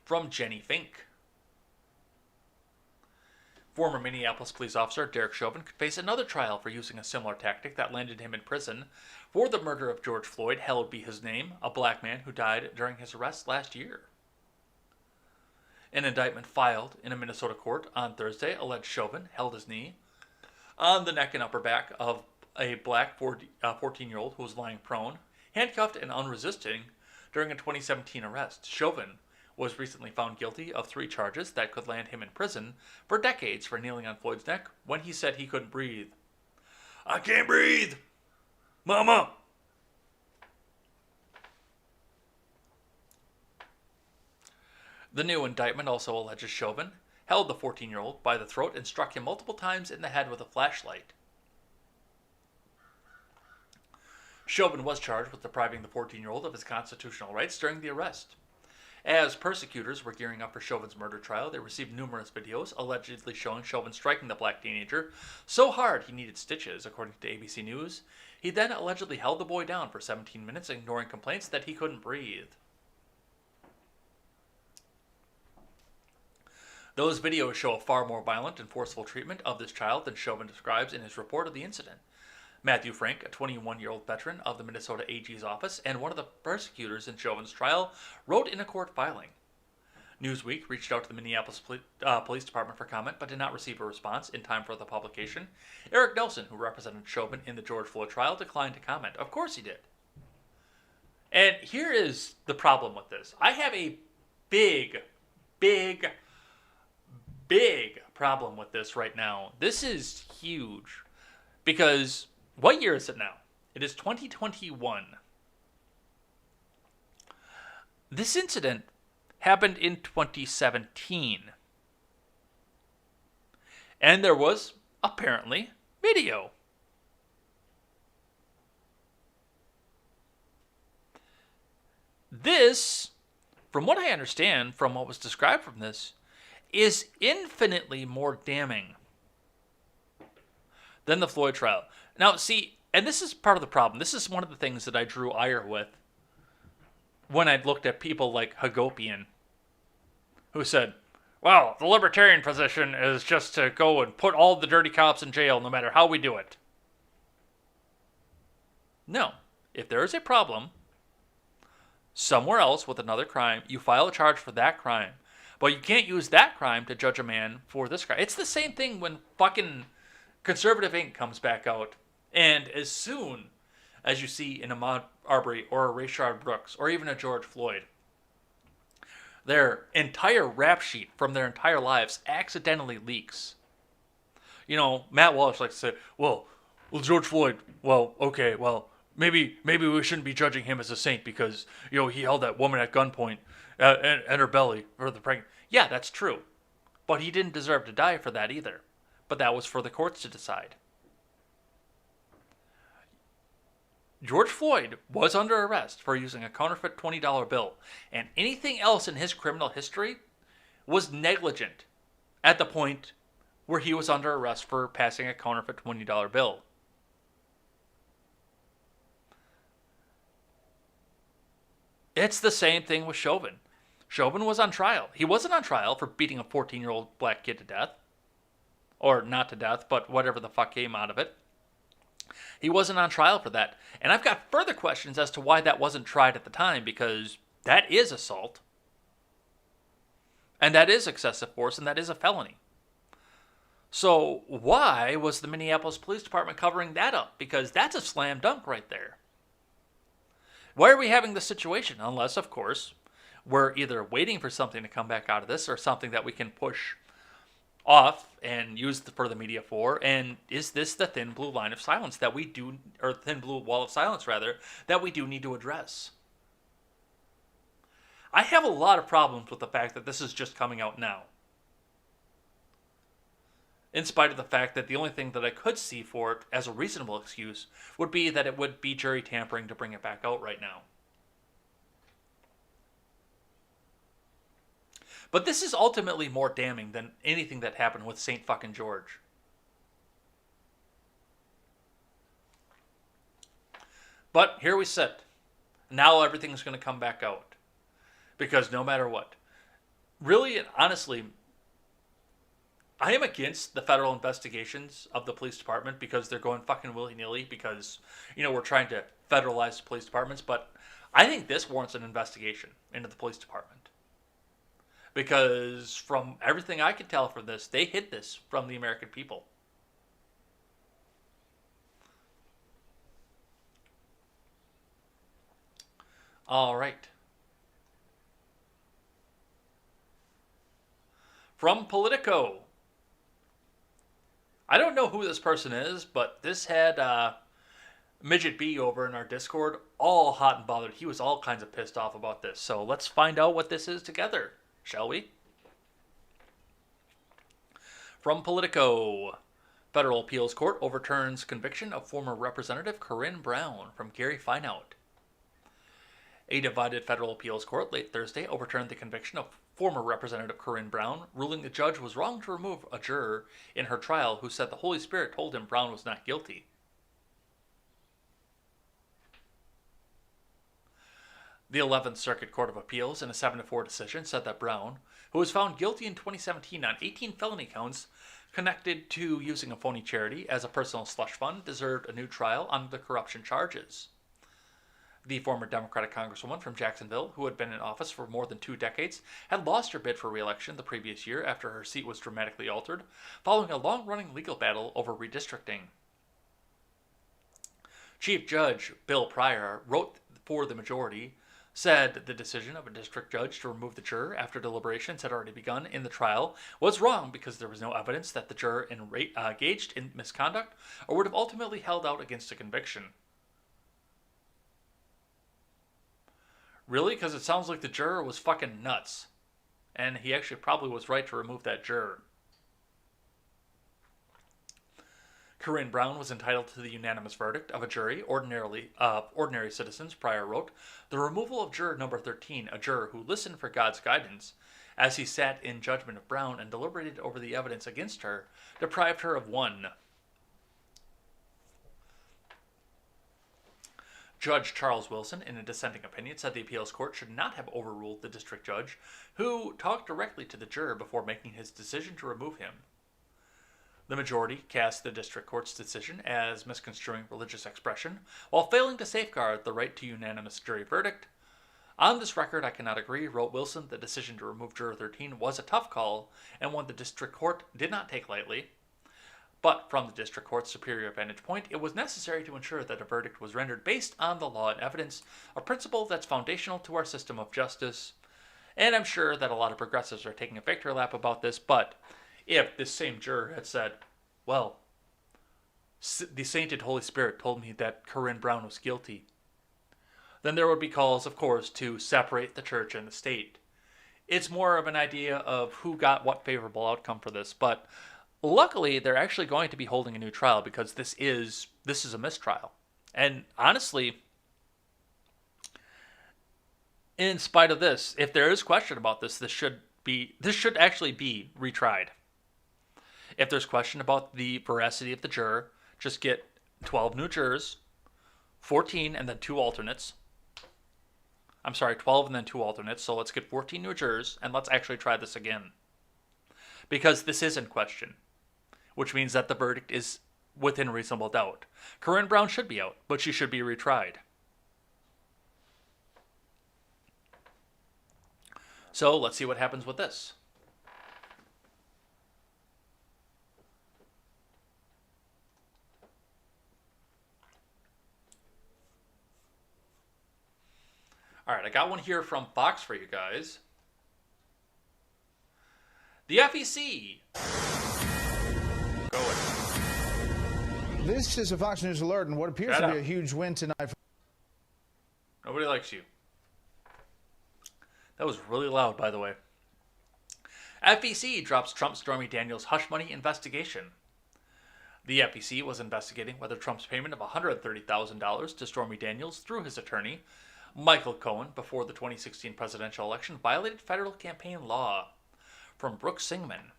From Jenny Fink. Former Minneapolis police officer Derek Chauvin could face another trial for using a similar tactic that landed him in prison for the murder of George Floyd, hallowed be his name, a black man who died during his arrest last year. An indictment filed in a Minnesota court on Thursday alleged Chauvin held his knee on the neck and upper back of a black 14-year-old who was lying prone, handcuffed and unresisting during a 2017 arrest. Chauvin was recently found guilty of 3 charges that could land him in prison for decades for kneeling on Floyd's neck when he said he couldn't breathe. "I can't breathe! Mama!" The new indictment also alleges Chauvin held the 14-year-old by the throat and struck him multiple times in the head with a flashlight. Chauvin was charged with depriving the 14-year-old of his constitutional rights during the arrest. As persecutors were gearing up for Chauvin's murder trial, they received numerous videos allegedly showing Chauvin striking the black teenager so hard he needed stitches, according to ABC News. He then allegedly held the boy down for 17 minutes, ignoring complaints that he couldn't breathe. Those videos show a far more violent and forceful treatment of this child than Chauvin describes in his report of the incident. Matthew Frank, a 21-year-old veteran of the Minnesota AG's office and one of the prosecutors in Chauvin's trial, wrote in a court filing. Newsweek reached out to the Minneapolis Police Department for comment, but did not receive a response in time for the publication. Eric Nelson, who represented Chauvin in the George Floyd trial, declined to comment. Of course he did. And here is the problem with this. I have a big problem with this right now. This is huge. Because what year is it now? It is 2021. This incident happened in 2017. And there was, apparently, video. This, from what I understand, from what was described from this, is infinitely more damning than the Floyd trial. Now, see, and this is part of the problem. This is one of the things that I drew ire with when I'd looked at people like Hagopian, who said, well, the libertarian position is just to go and put all the dirty cops in jail no matter how we do it. No. If there is a problem somewhere else with another crime, you file a charge for that crime. But you can't use that crime to judge a man for this crime. It's the same thing when fucking Conservative Inc. comes back out. And as soon as you see an Ahmaud Arbery or a Rayshard Brooks or even a George Floyd, their entire rap sheet from their entire lives accidentally leaks. You know, Matt Walsh likes to say, well, George Floyd, well, okay, well, maybe we shouldn't be judging him as a saint because, you know, he held that woman at gunpoint at her belly for the pregnant. Yeah, that's true. But he didn't deserve to die for that either. But that was for the courts to decide. George Floyd was under arrest for using a counterfeit $20 bill, and anything else in his criminal history was negligent at the point where he was under arrest for passing a counterfeit $20 bill. It's the same thing with Chauvin. Chauvin was on trial. He wasn't on trial for beating a 14-year-old black kid to death. Or not to death, but whatever the fuck came out of it. He wasn't on trial for that. And I've got further questions as to why that wasn't tried at the time, because that is assault. And that is excessive force, and that is a felony. So why was the Minneapolis Police Department covering that up? Because that's a slam dunk right there. Why are we having this situation? Unless, of course, we're either waiting for something to come back out of this or something that we can push off and use for the media for. And is this the thin blue line of silence that we do, or thin blue wall of silence rather, that we do need to address? I have a lot of problems with the fact that this is just coming out now. In spite of the fact that the only thing that I could see for it as a reasonable excuse would be that it would be jury tampering to bring it back out right now. But this is ultimately more damning than anything that happened with St. fucking George. But here we sit. Now everything's going to come back out. Because no matter what. Really and honestly, I am against the federal investigations of the police department because they're going fucking willy-nilly because, you know, we're trying to federalize the police departments. But I think this warrants an investigation into the police department. Because from everything I can tell from this, they hid this from the American people. All right. From Politico. I don't know who this person is, but this had Midget B over in our Discord all hot and bothered. He was all kinds of pissed off about this. So let's find out what this is together. Shall we? From Politico. Federal Appeals Court overturns conviction of former Representative Corinne Brown from Gary Fineout. A divided federal appeals court late Thursday overturned the conviction of former Representative Corinne Brown, ruling the judge was wrong to remove a juror in her trial who said the Holy Spirit told him Brown was not guilty. The 11th Circuit Court of Appeals, in a 7-4 decision, said that Brown, who was found guilty in 2017 on 18 felony counts connected to using a phony charity as a personal slush fund, deserved a new trial on the corruption charges. The former Democratic Congresswoman from Jacksonville, who had been in office for more than 2 decades, had lost her bid for re-election the previous year after her seat was dramatically altered, following a long-running legal battle over redistricting. Chief Judge Bill Pryor wrote for the majority, said the decision of a district judge to remove the juror after deliberations had already begun in the trial was wrong because there was no evidence that the juror engaged in misconduct or would have ultimately held out against a conviction. Really? Because it sounds like the juror was fucking nuts. And he actually probably was right to remove that juror. Corinne Brown was entitled to the unanimous verdict of a jury, ordinary citizens, Pryor wrote. The removal of juror number 13, a juror who listened for God's guidance, as he sat in judgment of Brown and deliberated over the evidence against her, deprived her of one. Judge Charles Wilson, in a dissenting opinion, said the appeals court should not have overruled the district judge, who talked directly to the juror before making his decision to remove him. The majority cast the district court's decision as misconstruing religious expression, while failing to safeguard the right to unanimous jury verdict. On this record, I cannot agree, wrote Wilson. The decision to remove Juror 13 was a tough call, and one the district court did not take lightly. But from the district court's superior vantage point, it was necessary to ensure that a verdict was rendered based on the law and evidence, a principle that's foundational to our system of justice. And I'm sure that a lot of progressives are taking a victory lap about this, but if this same juror had said, well, the sainted Holy Spirit told me that Corrine Brown was guilty, then there would be calls, of course, to separate the church and the state. It's more of an idea of who got what favorable outcome for this, but luckily they're actually going to be holding a new trial because this is a mistrial. And honestly, in spite of this, if there is question about this, this should actually be retried. If there's question about the veracity of the juror, just get 12 new jurors, 14 and then 2 alternates. I'm sorry, 12 and then 2 alternates. So let's get 14 new jurors and let's actually try this again. Because this is in question, which means that the verdict is within reasonable doubt. Corrine Brown should be out, but she should be retried. So let's see what happens with this. All right, I got one here from Fox for you guys. The FEC. Go ahead. This is a Fox News alert and what appears to be a huge win tonight. Nobody likes you. That was really loud, by the way. FEC drops Trump Stormy Daniels hush money investigation. The FEC was investigating whether Trump's payment of $130,000 to Stormy Daniels through his attorney, Michael Cohen, before the 2016 presidential election violated federal campaign law. From Brooks Singman.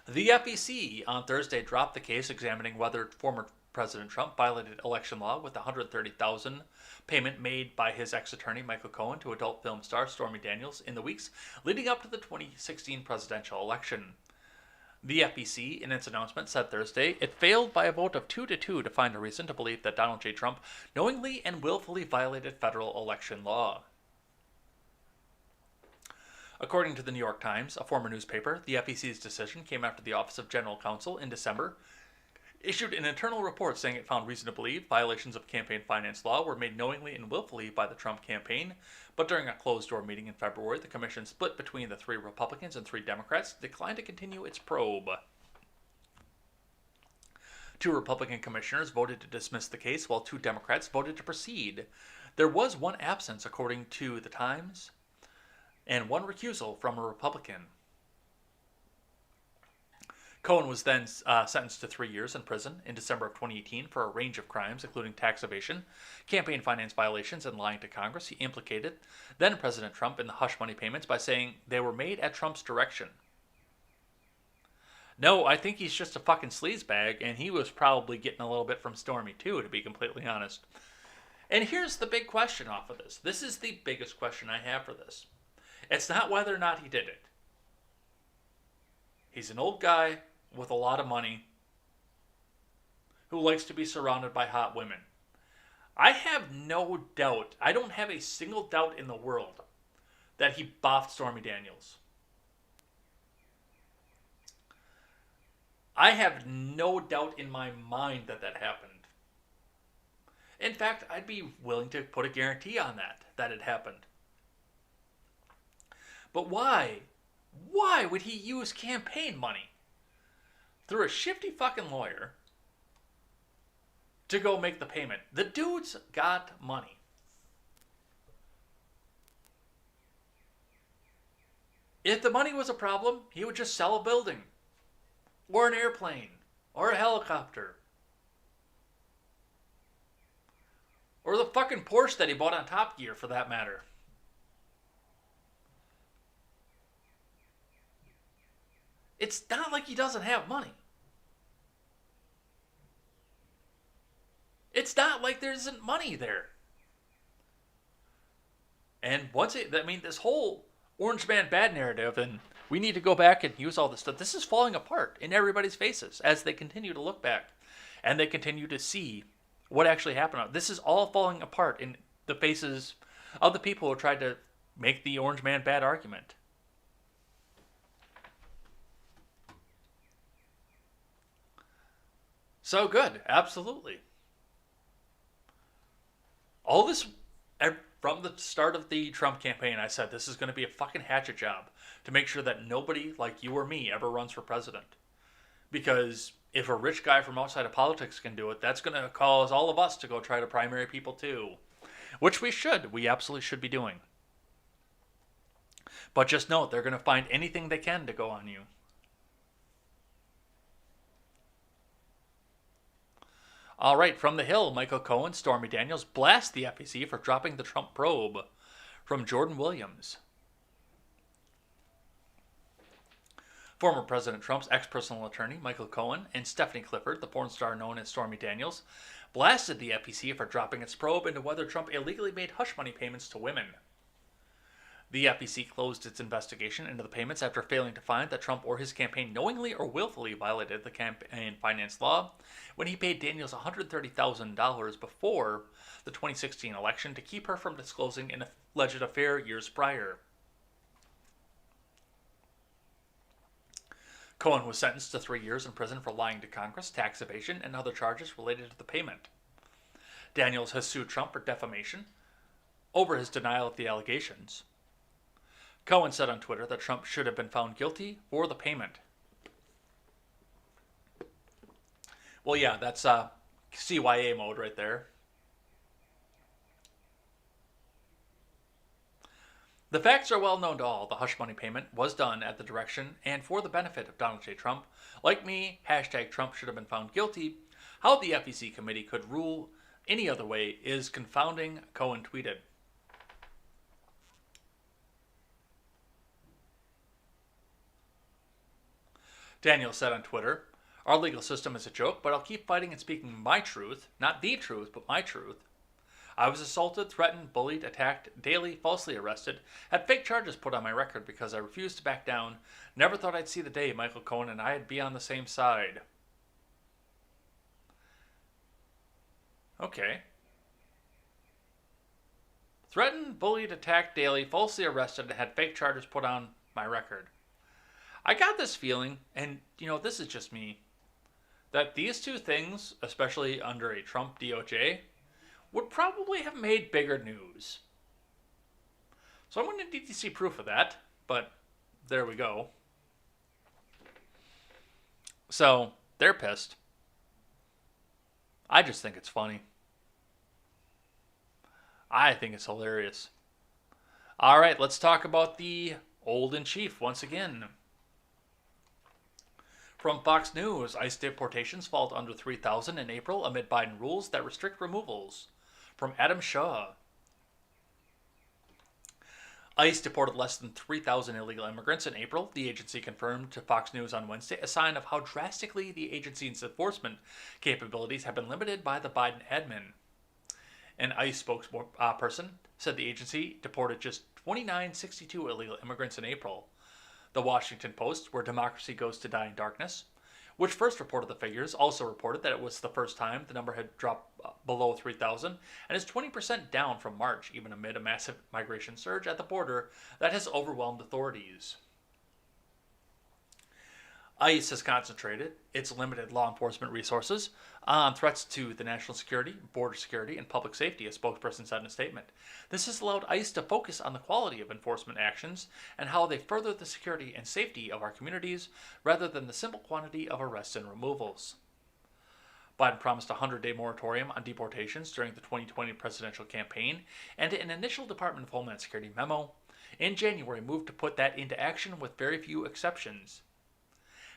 The FEC on Thursday dropped the case examining whether former President Trump violated election law with the $130,000 payment made by his ex-attorney Michael Cohen to adult film star Stormy Daniels in the weeks leading up to the 2016 presidential election. The FEC, in its announcement, said Thursday it failed by a vote of 2-2 to find a reason to believe that Donald J. Trump knowingly and willfully violated federal election law. According to the New York Times, a former newspaper, the FEC's decision came after the Office of General Counsel in December issued an internal report saying it found reason to believe violations of campaign finance law were made knowingly and willfully by the Trump campaign, but during a closed-door meeting in February, the commission split between the 3 Republicans and 3 Democrats declined to continue its probe. 2 Republican commissioners voted to dismiss the case, while 2 Democrats voted to proceed. There was 1 absence, according to the Times, and 1 recusal from a Republican. Cohen was then sentenced to 3 years in prison in December of 2018 for a range of crimes, including tax evasion, campaign finance violations, and lying to Congress. He implicated then-President Trump in the hush money payments by saying they were made at Trump's direction. No, I think he's just a fucking sleazebag, and he was probably getting a little bit from Stormy, too, to be completely honest. And here's the big question off of this. This is the biggest question I have for this. It's not whether or not he did it. He's an old guy with a lot of money who likes to be surrounded by hot women. I have no doubt, I don't have a single doubt in the world that he boffed Stormy Daniels. I have no doubt in my mind that that happened. In fact, I'd be willing to put a guarantee on that it happened. But why? Why would he use campaign money through a shifty fucking lawyer to go make the payment? The dude's got money. If the money was a problem, he would just sell a building, or an airplane, or a helicopter, or the fucking Porsche that he bought on Top Gear, for that matter. It's not like he doesn't have money. It's not like there isn't money there. And this whole Orange Man bad narrative, and we need to go back and use all this stuff. This is falling apart in everybody's faces as they continue to look back and they continue to see what actually happened. This is all falling apart in the faces of the people who tried to make the Orange Man bad argument. So good, absolutely. All this, from the start of the Trump campaign, I said this is going to be a fucking hatchet job to make sure that nobody like you or me ever runs for president. Because if a rich guy from outside of politics can do it, that's going to cause all of us to go try to primary people too. Which we should. We absolutely should be doing. But just note, they're going to find anything they can to go on you. All right, from the Hill, Michael Cohen, Stormy Daniels blast the FEC for dropping the Trump probe. From Jordan Williams. Former President Trump's ex-personal attorney, Michael Cohen, and Stephanie Clifford, the porn star known as Stormy Daniels, blasted the FEC for dropping its probe into whether Trump illegally made hush money payments to women. The FEC closed its investigation into the payments after failing to find that Trump or his campaign knowingly or willfully violated the campaign finance law when he paid Daniels $130,000 before the 2016 election to keep her from disclosing an alleged affair years prior. Cohen was sentenced to 3 years in prison for lying to Congress, tax evasion, and other charges related to the payment. Daniels has sued Trump for defamation over his denial of the allegations. Cohen said on Twitter that Trump should have been found guilty for the payment. Well, yeah, that's CYA mode right there. The facts are well known to all. The hush money payment was done at the direction and for the benefit of Donald J. Trump. Like me, #Trump should have been found guilty. How the FEC committee could rule any other way is confounding, Cohen tweeted. Daniel said on Twitter, "Our legal system is a joke, but I'll keep fighting and speaking my truth, not the truth, but my truth. I was assaulted, threatened, bullied, attacked, daily, falsely arrested, had fake charges put on my record because I refused to back down. Never thought I'd see the day Michael Cohen and I'd be on the same side." Okay. Threatened, bullied, attacked daily, falsely arrested, and had fake charges put on my record. I got this feeling, and this is just me, that these two things, especially under a Trump DOJ, would probably have made bigger news. So I'm going to need to see proof of that, but there we go. So they're pissed. I just think it's funny. I think it's hilarious. All right, let's talk about the old in chief once again. From Fox News, ICE deportations fall under 3,000 in April amid Biden rules that restrict removals. From Adam Shaw. ICE deported less than 3,000 illegal immigrants in April, the agency confirmed to Fox News on Wednesday, a sign of how drastically the agency's enforcement capabilities have been limited by the Biden admin. An ICE spokesperson said the agency deported just 2,962 illegal immigrants in April. The Washington Post, where democracy goes to die in darkness, which first reported the figures, also reported that it was the first time the number had dropped below 3,000 and is 20% down from March, even amid a massive migration surge at the border that has overwhelmed authorities. ICE has concentrated its limited law enforcement resources on threats to the national security, border security, and public safety, a spokesperson said in a statement. This has allowed ICE to focus on the quality of enforcement actions and how they further the security and safety of our communities rather than the simple quantity of arrests and removals. Biden promised a 100-day moratorium on deportations during the 2020 presidential campaign, and an initial Department of Homeland Security memo in January moved to put that into action with very few exceptions.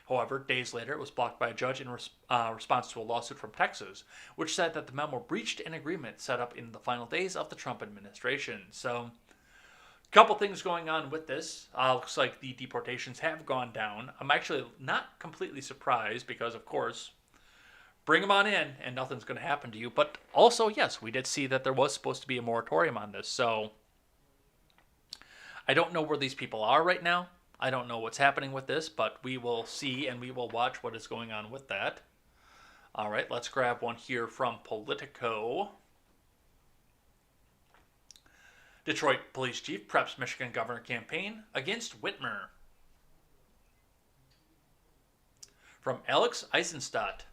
However, days later, it was blocked by a judge in response to a lawsuit from Texas, which said that the memo breached an agreement set up in the final days of the Trump administration. So, a couple things going on with this. Looks like the deportations have gone down. I'm actually not completely surprised because, of course, bring them on in and nothing's going to happen to you. But also, yes, we did see that there was supposed to be a moratorium on this. So I don't know where these people are right now. I don't know what's happening with this, but we will see and we will watch what is going on with that. All right, let's grab one here from Politico. Detroit police chief preps Michigan governor campaign against Whitmer. From Alex Eisenstadt.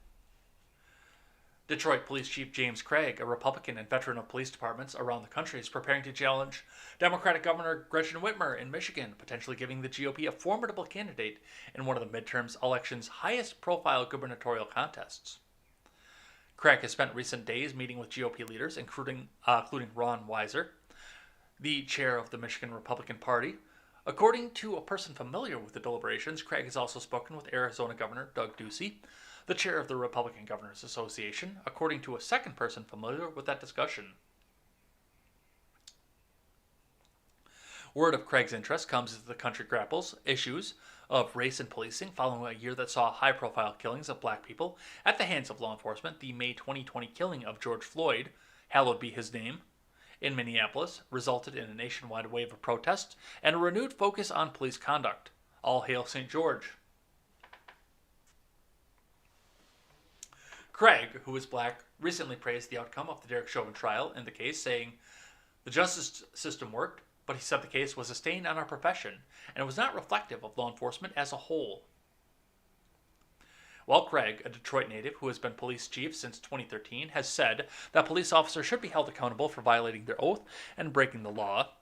Detroit Police Chief James Craig, a Republican and veteran of police departments around the country, is preparing to challenge Democratic Governor Gretchen Whitmer in Michigan, potentially giving the GOP a formidable candidate in one of the midterms election's highest-profile gubernatorial contests. Craig has spent recent days meeting with GOP leaders, including Ron Weiser, the chair of the Michigan Republican Party. According to a person familiar with the deliberations, Craig has also spoken with Arizona Governor Doug Ducey, the chair of the Republican Governors Association, according to a second person familiar with that discussion. Word of Craig's interest comes as the country grapples issues of race and policing following a year that saw high-profile killings of black people at the hands of law enforcement. The May 2020 killing of George Floyd, hallowed be his name, in Minneapolis, resulted in a nationwide wave of protests and a renewed focus on police conduct. All hail St. George. Craig, who is black, recently praised the outcome of the Derek Chauvin trial in the case, saying, "The justice system worked, but he said the case was a stain on our profession and was not reflective of law enforcement as a whole." While Craig, a Detroit native who has been police chief since 2013, has said that police officers should be held accountable for violating their oath and breaking the law,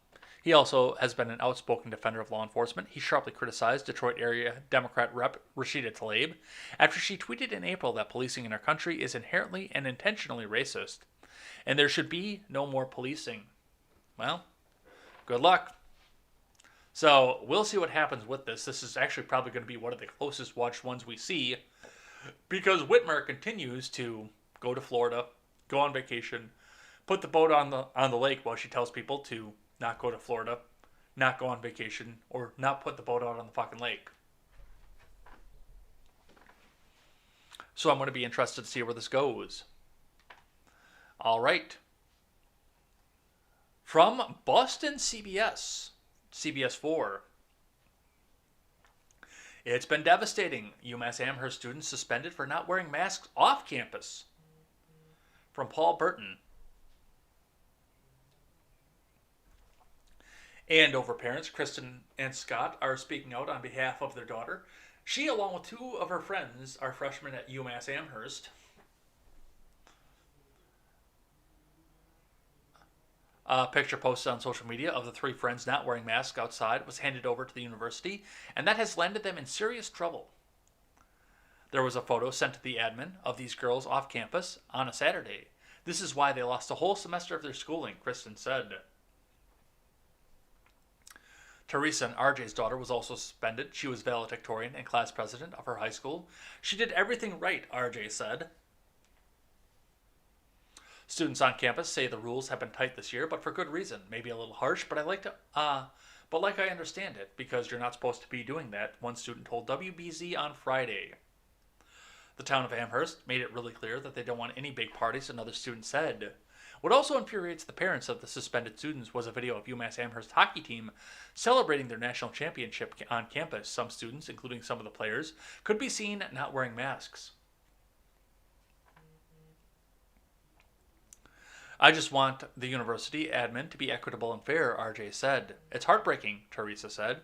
he also has been an outspoken defender of law enforcement. He sharply criticized Detroit area Democrat Rep. Rashida Tlaib after she tweeted in April that policing in our country is inherently and intentionally racist, and there should be no more policing. Well, good luck. So we'll see what happens with this. This is actually probably going to be one of the closest watched ones we see, because Whitmer continues to go to Florida, go on vacation, put the boat on the lake while she tells people to not go to Florida, not go on vacation, or not put the boat out on the fucking lake. So I'm going to be interested to see where this goes. All right. From Boston CBS, CBS 4. It's been devastating. UMass Amherst students suspended for not wearing masks off campus. From Paul Burton. Andover parents, Kristen and Scott, are speaking out on behalf of their daughter. She, along with two of her friends, are freshmen at UMass Amherst. A picture posted on social media of the three friends not wearing masks outside was handed over to the university, and that has landed them in serious trouble. There was a photo sent to the admin of these girls off campus on a Saturday. This is why they lost a whole semester of their schooling, Kristen said. Teresa and RJ's daughter was also suspended. She was valedictorian and class president of her high school. She did everything right, RJ said. Students on campus say the rules have been tight this year, but for good reason. Maybe a little harsh, but I understand it, because you're not supposed to be doing that, one student told WBZ on Friday. The town of Amherst made it really clear that they don't want any big parties, another student said. What also infuriates the parents of the suspended students was a video of UMass Amherst hockey team celebrating their national championship on campus. Some students, including some of the players, could be seen not wearing masks. "I just want the university admin to be equitable and fair," RJ said. "It's heartbreaking," Teresa said.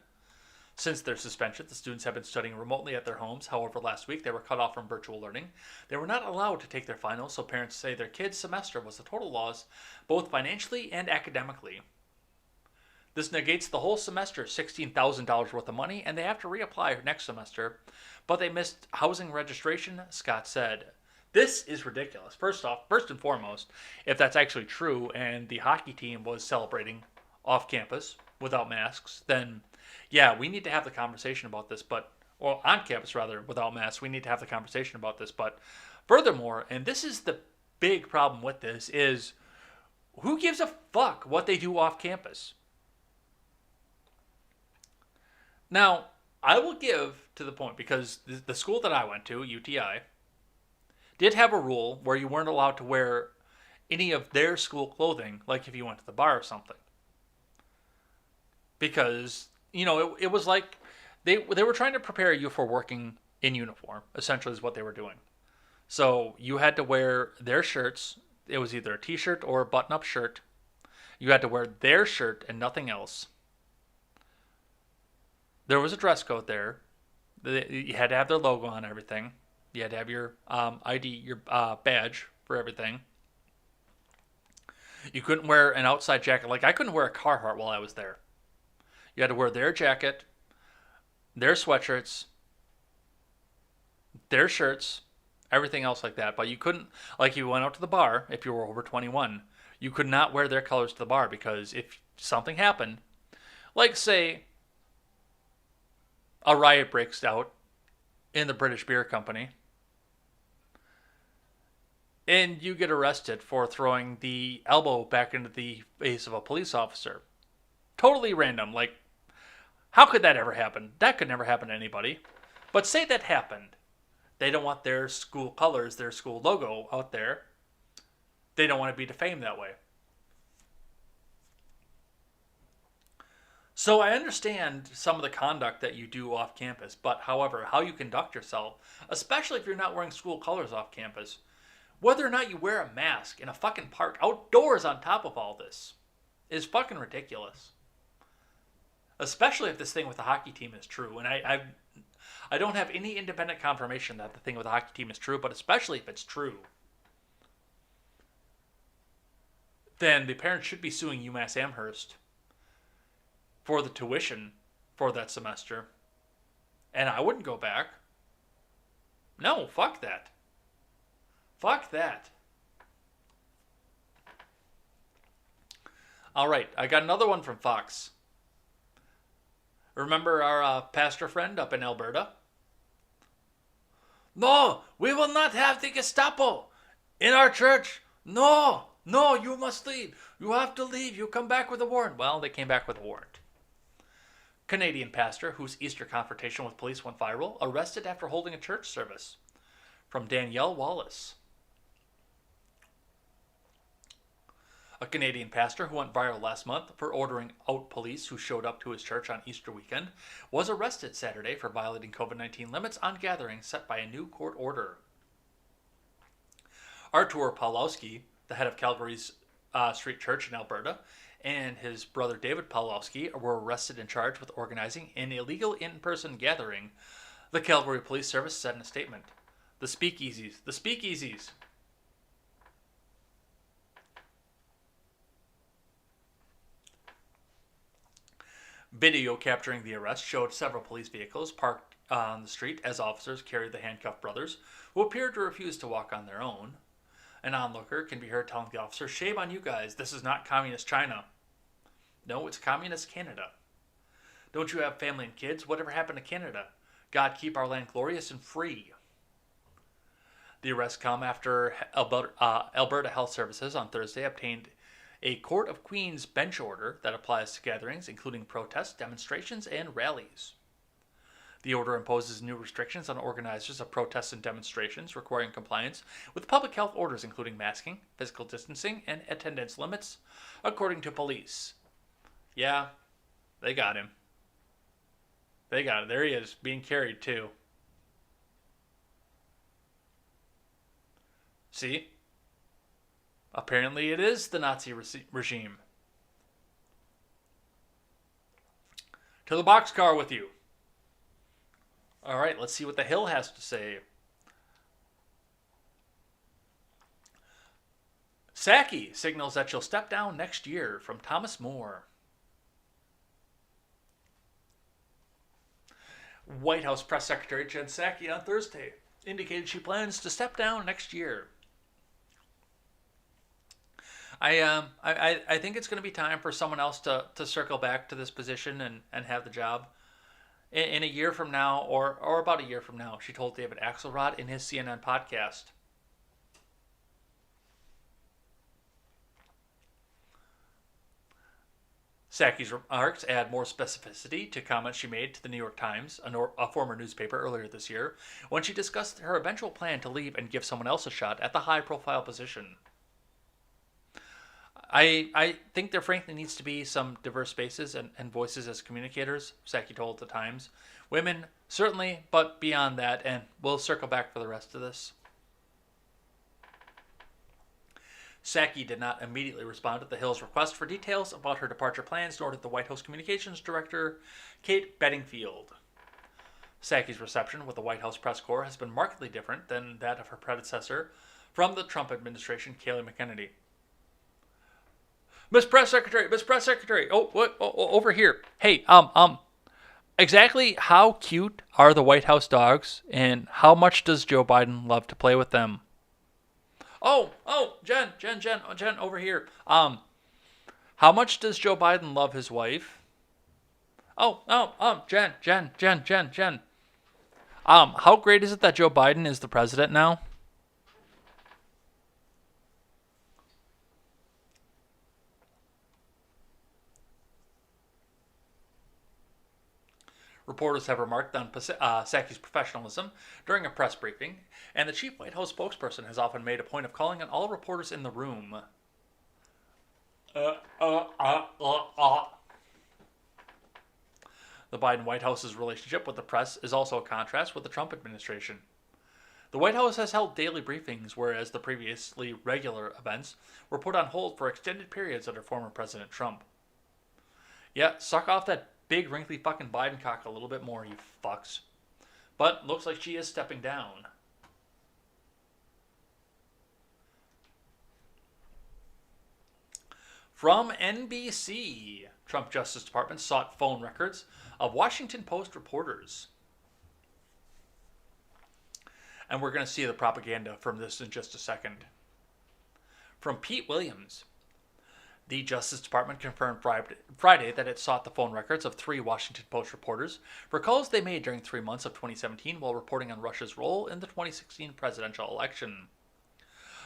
Since their suspension, the students have been studying remotely at their homes. However, last week they were cut off from virtual learning. They were not allowed to take their finals, so parents say their kids' semester was a total loss, both financially and academically. This negates the whole semester, $16,000 worth of money, and they have to reapply next semester. But they missed housing registration, Scott said. This is ridiculous. First and foremost, if that's actually true and the hockey team was celebrating off campus without masks, then yeah, we need to have the conversation about this, on campus rather, without masks, we need to have the conversation about this. But furthermore, and this is the big problem with this, is who gives a fuck what they do off campus? Now, I will give to the point, because the school that I went to, UTI, did have a rule where you weren't allowed to wear any of their school clothing, like if you went to the bar or something. Because, it was like they were trying to prepare you for working in uniform, essentially is what they were doing. So you had to wear their shirts. It was either a t-shirt or a button-up shirt. You had to wear their shirt and nothing else. There was a dress code there. You had to have their logo on everything. You had to have your ID, your badge for everything. You couldn't wear an outside jacket. Like, I couldn't wear a Carhartt while I was there. You had to wear their jacket, their sweatshirts, their shirts, everything else like that. But you couldn't, like, you went out to the bar, if you were over 21, you could not wear their colors to the bar, because if something happened, like, say, a riot breaks out in the British Beer Company, and you get arrested for throwing the elbow back into the face of a police officer. Totally random. Like, how could that ever happen? That could never happen to anybody. But say that happened. They don't want their school colors, their school logo out there. They don't want to be defamed that way. So I understand some of the conduct that you do off campus, but however, how you conduct yourself, especially if you're not wearing school colors off campus, whether or not you wear a mask in a fucking park outdoors on top of all this, is fucking ridiculous. Especially if this thing with the hockey team is true. And I don't have any independent confirmation that the thing with the hockey team is true, but especially if it's true, then the parents should be suing UMass Amherst for the tuition for that semester. And I wouldn't go back. No, fuck that. Fuck that. All right, I got another one from Fox. Remember our pastor friend up in Alberta? No, we will not have the Gestapo in our church. No, you must leave. You have to leave. You come back with a warrant. Well, they came back with a warrant. Canadian pastor whose Easter confrontation with police went viral, arrested after holding a church service. From Danielle Wallace. A Canadian pastor who went viral last month for ordering out police who showed up to his church on Easter weekend was arrested Saturday for violating COVID-19 limits on gatherings set by a new court order. Artur Pawlowski, the head of Calgary's Street Church in Alberta, and his brother David Pawlowski were arrested and charged with organizing an illegal in-person gathering, the Calgary Police Service said in a statement. The speakeasies. Video capturing the arrest showed several police vehicles parked on the street as officers carried the handcuffed brothers, who appeared to refuse to walk on their own. An onlooker can be heard telling the officer, "Shame on you guys, this is not communist China." No, it's communist Canada. Don't you have family and kids? Whatever happened to Canada? God keep our land glorious and free. The arrests come after Alberta Health Services on Thursday obtained a Court of Queen's bench order that applies to gatherings, including protests, demonstrations, and rallies. The order imposes new restrictions on organizers of protests and demonstrations, requiring compliance with public health orders including masking, physical distancing, and attendance limits, according to police. Yeah, they got him. They got it. There he is, being carried too. See? Apparently it is the Nazi regime. To the boxcar with you. All right, let's see what the Hill has to say. Psaki signals that she'll step down next year, from Thomas More. White House Press Secretary Jen Psaki on Thursday indicated she plans to step down next year. I think it's going to be time for someone else to circle back to this position and have the job. In a year from now, or about a year from now, she told David Axelrod in his CNN podcast. Psaki's remarks add more specificity to comments she made to the New York Times, a former newspaper, earlier this year, when she discussed her eventual plan to leave and give someone else a shot at the high-profile position. I think there frankly needs to be some diverse spaces and voices as communicators, Psaki told the Times. Women, certainly, but beyond that, and we'll circle back for the rest of this. Psaki did not immediately respond to the Hill's request for details about her departure plans, nor did the White House Communications Director, Kate Bedingfield. Psaki's reception with the White House press corps has been markedly different than that of her predecessor from the Trump administration, Kayleigh McEnany. Miss Press Secretary, over here. Hey, exactly how cute are the White House dogs, and how much does Joe Biden love to play with them? Jen, over here. How much does Joe Biden love his wife? Jen. How great is it that Joe Biden is the president now? Reporters have remarked on Psaki's professionalism during a press briefing, and the chief White House spokesperson has often made a point of calling on all reporters in the room. The Biden White House's relationship with the press is also a contrast with the Trump administration. The White House has held daily briefings, whereas the previously regular events were put on hold for extended periods under former President Trump. Yeah, suck off that big wrinkly fucking Biden cock a little bit more, you fucks. But looks like she is stepping down. From NBC, Trump Justice Department sought phone records of Washington Post reporters. And we're going to see the propaganda from this in just a second. From Pete Williams, the Justice Department confirmed Friday that it sought the phone records of 3 Washington Post reporters for calls they made during 3 months of 2017 while reporting on Russia's role in the 2016 presidential election.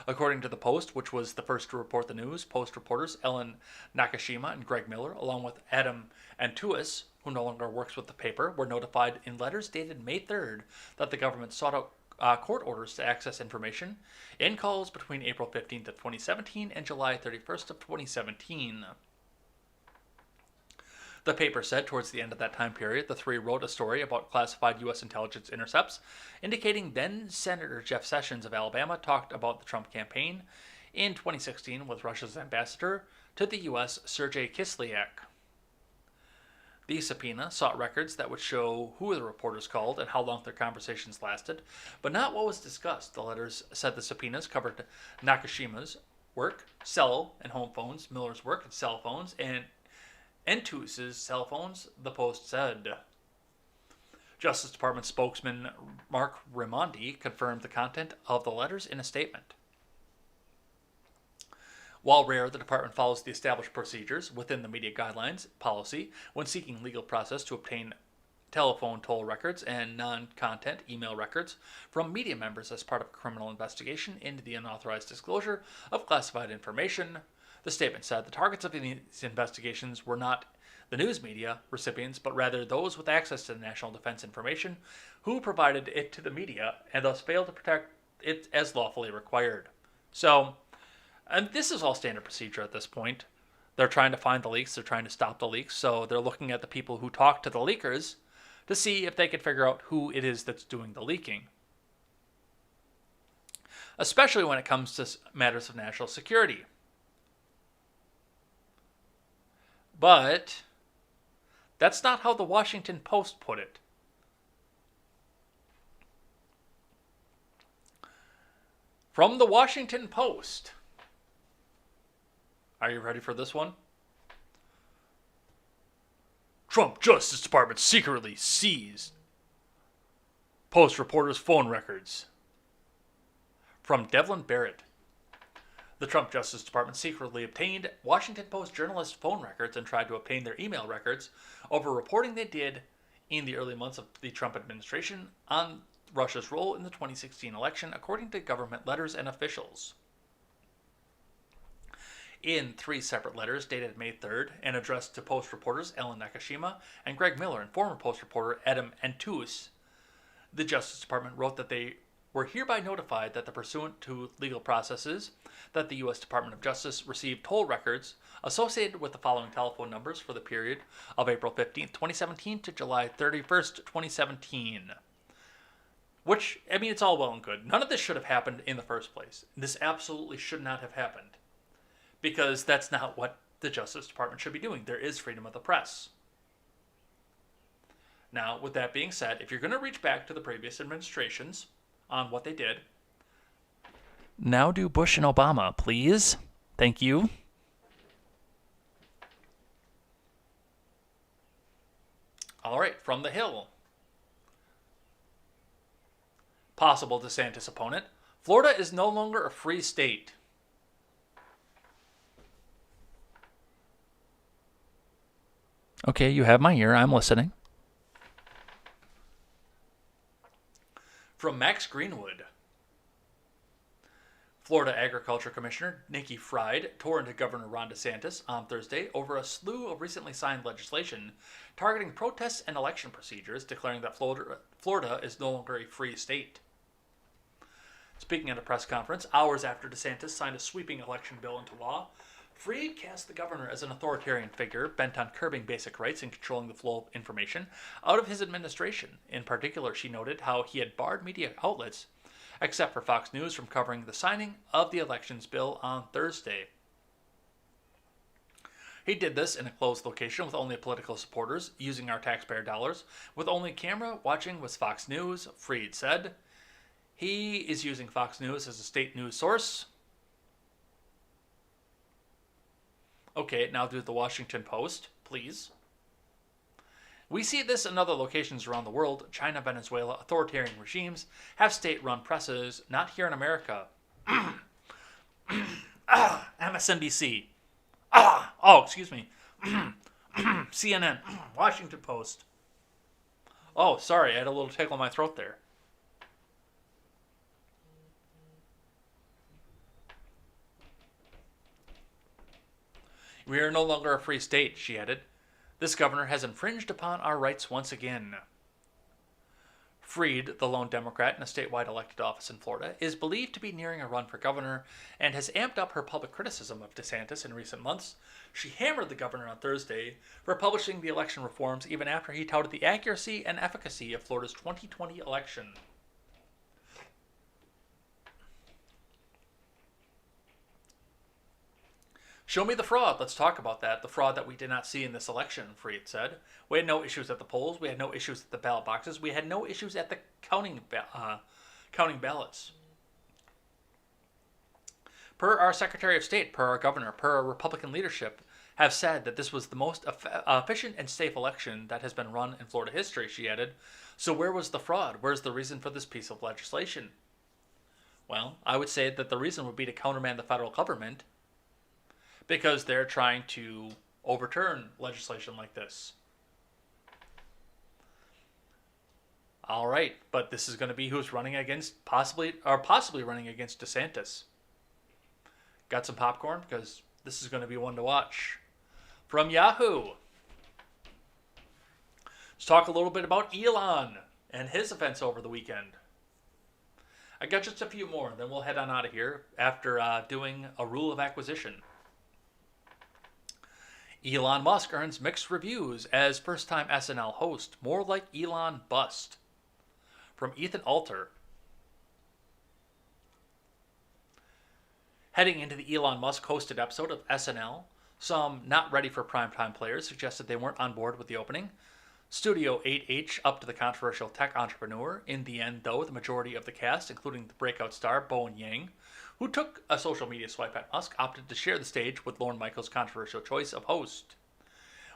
According to the Post, which was the first to report the news, Post reporters Ellen Nakashima and Greg Miller, along with Adam Antuis, who no longer works with the paper, were notified in letters dated May 3rd that the government sought out court orders to access information in calls between April 15th of 2017 and July 31st of 2017. The paper said towards the end of that time period, the 3 wrote a story about classified U.S. intelligence intercepts, indicating then-Senator Jeff Sessions of Alabama talked about the Trump campaign in 2016 with Russia's ambassador to the U.S., Sergei Kislyak. The subpoena sought records that would show who the reporters called and how long their conversations lasted, but not what was discussed. The letters said the subpoenas covered Nakashima's work, cell and home phones, Miller's work and cell phones, and Antuis' cell phones, the Post said. Justice Department spokesman Mark Raimondi confirmed the content of the letters in a statement. While rare, the department follows the established procedures within the media guidelines policy when seeking legal process to obtain telephone toll records and non-content email records from media members as part of a criminal investigation into the unauthorized disclosure of classified information. The statement said the targets of these investigations were not the news media recipients, but rather those with access to the national defense information who provided it to the media and thus failed to protect it as lawfully required. So, and this is all standard procedure at this point. They're trying to find the leaks. They're trying to stop the leaks. So they're looking at the people who talk to the leakers to see if they can figure out who it is that's doing the leaking. Especially when it comes to matters of national security. But that's not how the Washington Post put it. From the Washington Post. Are you ready for this one? Trump Justice Department secretly seized Post reporters' phone records. From Devlin Barrett. The Trump Justice Department secretly obtained Washington Post journalists' phone records and tried to obtain their email records over reporting they did in the early months of the Trump administration on Russia's role in the 2016 election, according to government letters and officials. in 3 separate letters dated May 3rd and addressed to Post reporters Ellen Nakashima and Greg Miller and former Post reporter Adam Antous, the Justice Department wrote that they were hereby notified that pursuant to legal processes, that the U.S. Department of Justice received toll records associated with the following telephone numbers for the period of April 15th, 2017 to July 31st, 2017. Which, I mean, it's all well and good. None of this should have happened in the first place. This absolutely should not have happened. Because that's not what the Justice Department should be doing. There is freedom of the press. Now, with that being said, if you're going to reach back to the previous administrations on what they did, now do Bush and Obama, please. Thank you. All right, from the Hill. Possible DeSantis opponent. Florida is no longer a free state. Okay, you have my ear. I'm listening. From Max Greenwood. Florida Agriculture Commissioner Nikki Fried tore into Governor Ron DeSantis on Thursday over a slew of recently signed legislation targeting protests and election procedures, declaring that Florida is no longer a free state. Speaking at a press conference hours after DeSantis signed a sweeping election bill into law, Fried cast the governor as an authoritarian figure bent on curbing basic rights and controlling the flow of information out of his administration. In particular, she noted how he had barred media outlets, except for Fox News, from covering the signing of the elections bill on Thursday. He did this in a closed location with only political supporters, using our taxpayer dollars. With only camera watching was Fox News, Fried said. He is using Fox News as a state news source. Okay, now do the Washington Post, please. We see this in other locations around the world. China, Venezuela, authoritarian regimes have state-run presses, not here in America. MSNBC. Excuse me. CNN. Washington Post. Oh, sorry, I had a little tickle in my throat there. We are no longer a free state, she added. This governor has infringed upon our rights once again. Fried, the lone Democrat in a statewide elected office in Florida, is believed to be nearing a run for governor and has amped up her public criticism of DeSantis in recent months. She hammered the governor on Thursday for publishing the election reforms even after he touted the accuracy and efficacy of Florida's 2020 election. Show me the fraud. Let's talk about that. The fraud that we did not see in this election, Fried said. We had no issues at the polls. We had no issues at the ballot boxes. We had no issues at the counting ballots. Per our Secretary of State, per our governor, per our Republican leadership, have said that this was the most efficient and safe election that has been run in Florida history, she added. So where was the fraud? Where's the reason for this piece of legislation? Well, I would say that the reason would be to countermand the federal government, because they're trying to overturn legislation like this. All right, but this is going to be who's running against, possibly running against DeSantis. Got some popcorn? Because this is going to be one to watch. From Yahoo! Let's talk a little bit about Elon and his events over the weekend. I got just a few more, then we'll head on out of here after doing a rule of acquisition. Elon Musk earns mixed reviews as first-time SNL host. More like Elon bust. From Ethan Alter. Heading into the Elon Musk hosted episode of SNL, some not ready for primetime players suggested they weren't on board with the opening. Studio 8H upped to the controversial tech entrepreneur. In the end, though, the majority of the cast, including the breakout star Bowen Yang, who took a social media swipe at Musk, opted to share the stage with Lorne Michaels' controversial choice of host.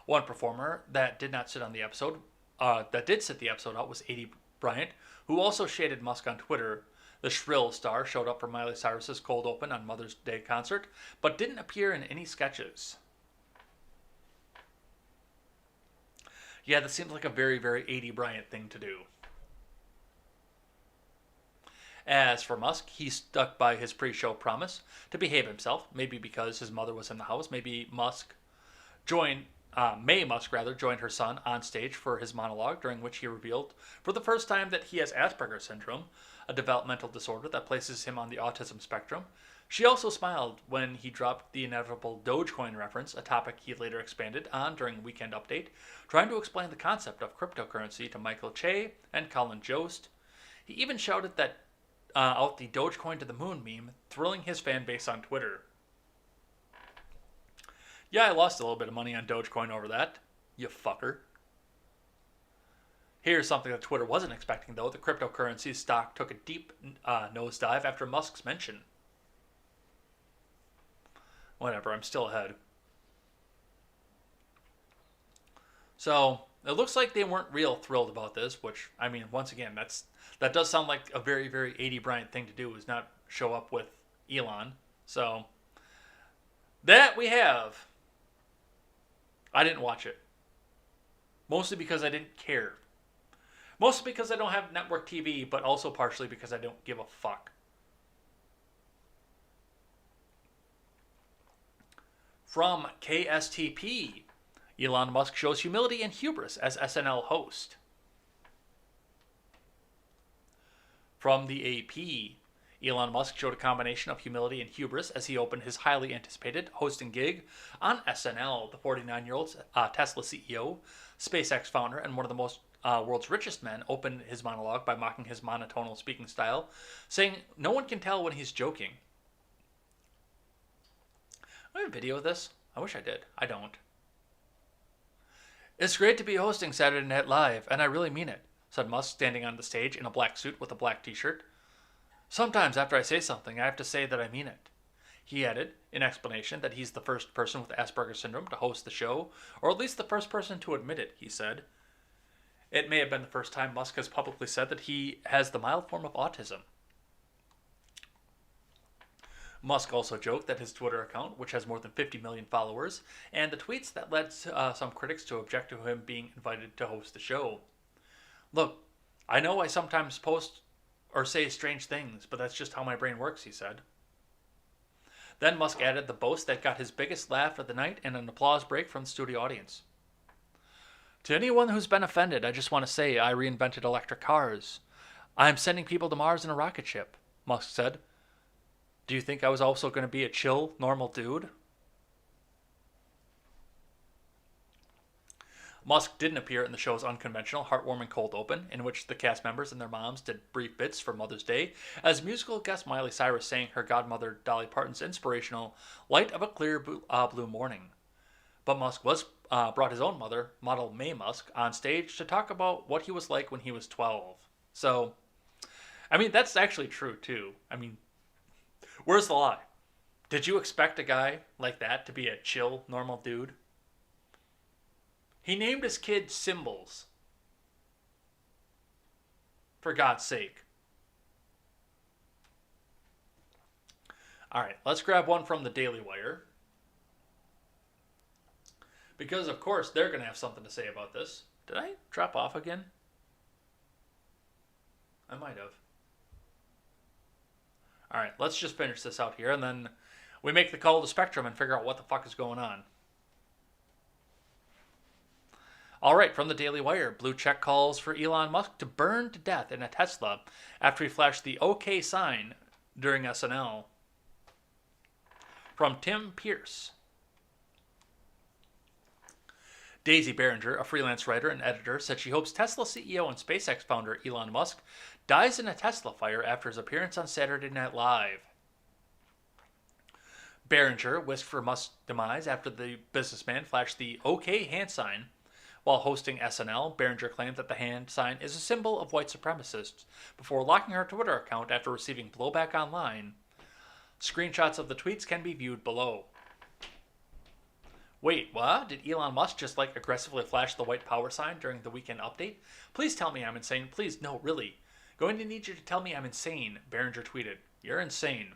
One performer that did sit the episode out was Aidy Bryant, who also shaded Musk on Twitter. The shrill star showed up for Miley Cyrus's cold open on Mother's Day concert, but didn't appear in any sketches. Yeah, that seems like a very, very Aidy Bryant thing to do. As for Musk, he stuck by his pre-show promise to behave himself, maybe because his mother was in the house. Maybe May Musk joined her son on stage for his monologue, during which he revealed for the first time that he has Asperger's syndrome, a developmental disorder that places him on the autism spectrum. She also smiled when he dropped the inevitable Dogecoin reference, a topic he later expanded on during Weekend Update, trying to explain the concept of cryptocurrency to Michael Che and Colin Jost. He even shouted out the Dogecoin to the moon meme, thrilling his fan base on Twitter. Yeah, I lost a little bit of money on Dogecoin over that, you fucker. Here's something that Twitter wasn't expecting, though. The cryptocurrency stock took a deep nosedive after Musk's mention. Whatever, I'm still ahead. So, it looks like they weren't real thrilled about this, which, I mean, once again, that does sound like a very, very 80 Bryant thing to do, is not show up with Elon. So, that we have. I didn't watch it. Mostly because I didn't care. Mostly because I don't have network TV, but also partially because I don't give a fuck. From KSTP, Elon Musk shows humility and hubris as SNL host. From the AP, Elon Musk showed a combination of humility and hubris as he opened his highly anticipated hosting gig on SNL. The 49-year-old Tesla CEO, SpaceX founder, and one of the world's richest men opened his monologue by mocking his monotonal speaking style, saying no one can tell when he's joking. I have a video of this. I wish I did. I don't. It's great to be hosting Saturday Night Live, and I really mean it, said Musk, standing on the stage in a black suit with a black t-shirt. Sometimes after I say something, I have to say that I mean it. He added, in explanation, that he's the first person with Asperger's syndrome to host the show, or at least the first person to admit it, he said. It may have been the first time Musk has publicly said that he has the mild form of autism. Musk also joked that his Twitter account, which has more than 50 million followers, and the tweets that led some critics to object to him being invited to host the show. Look, I know I sometimes post or say strange things, but that's just how my brain works, he said. Then Musk added the boast that got his biggest laugh of the night and an applause break from the studio audience. To anyone who's been offended, I just want to say I reinvented electric cars. I'm sending people to Mars in a rocket ship, Musk said. Do you think I was also going to be a chill, normal dude? Musk didn't appear in the show's unconventional, heartwarming cold open, in which the cast members and their moms did brief bits for Mother's Day, as musical guest Miley Cyrus sang her godmother Dolly Parton's inspirational Light of a Clear Blue Morning. But Musk brought his own mother, model May Musk, on stage to talk about what he was like when he was 12. So, I mean, that's actually true, too. I mean, where's the lie? Did you expect a guy like that to be a chill, normal dude? He named his kid Symbols. For God's sake. Alright, let's grab one from the Daily Wire. Because, of course, they're going to have something to say about this. Did I drop off again? I might have. Alright, let's just finish this out here, and then we make the call to Spectrum and figure out what the fuck is going on. Alright, from the Daily Wire, Blue Check calls for Elon Musk to burn to death in a Tesla after he flashed the OK sign during SNL. From Tim Pierce. Daisy Barringer, a freelance writer and editor, said she hopes Tesla CEO and SpaceX founder Elon Musk dies in a Tesla fire after his appearance on Saturday Night Live. Barringer wished for Musk's demise after the businessman flashed the OK hand sign. While hosting SNL, Barringer claimed that the hand sign is a symbol of white supremacists before locking her Twitter account after receiving blowback online. Screenshots of the tweets can be viewed below. Wait, what? Did Elon Musk just aggressively flash the white power sign during the Weekend Update? Please tell me I'm insane. Please, no, really. Going to need you to tell me I'm insane, Barringer tweeted. You're insane.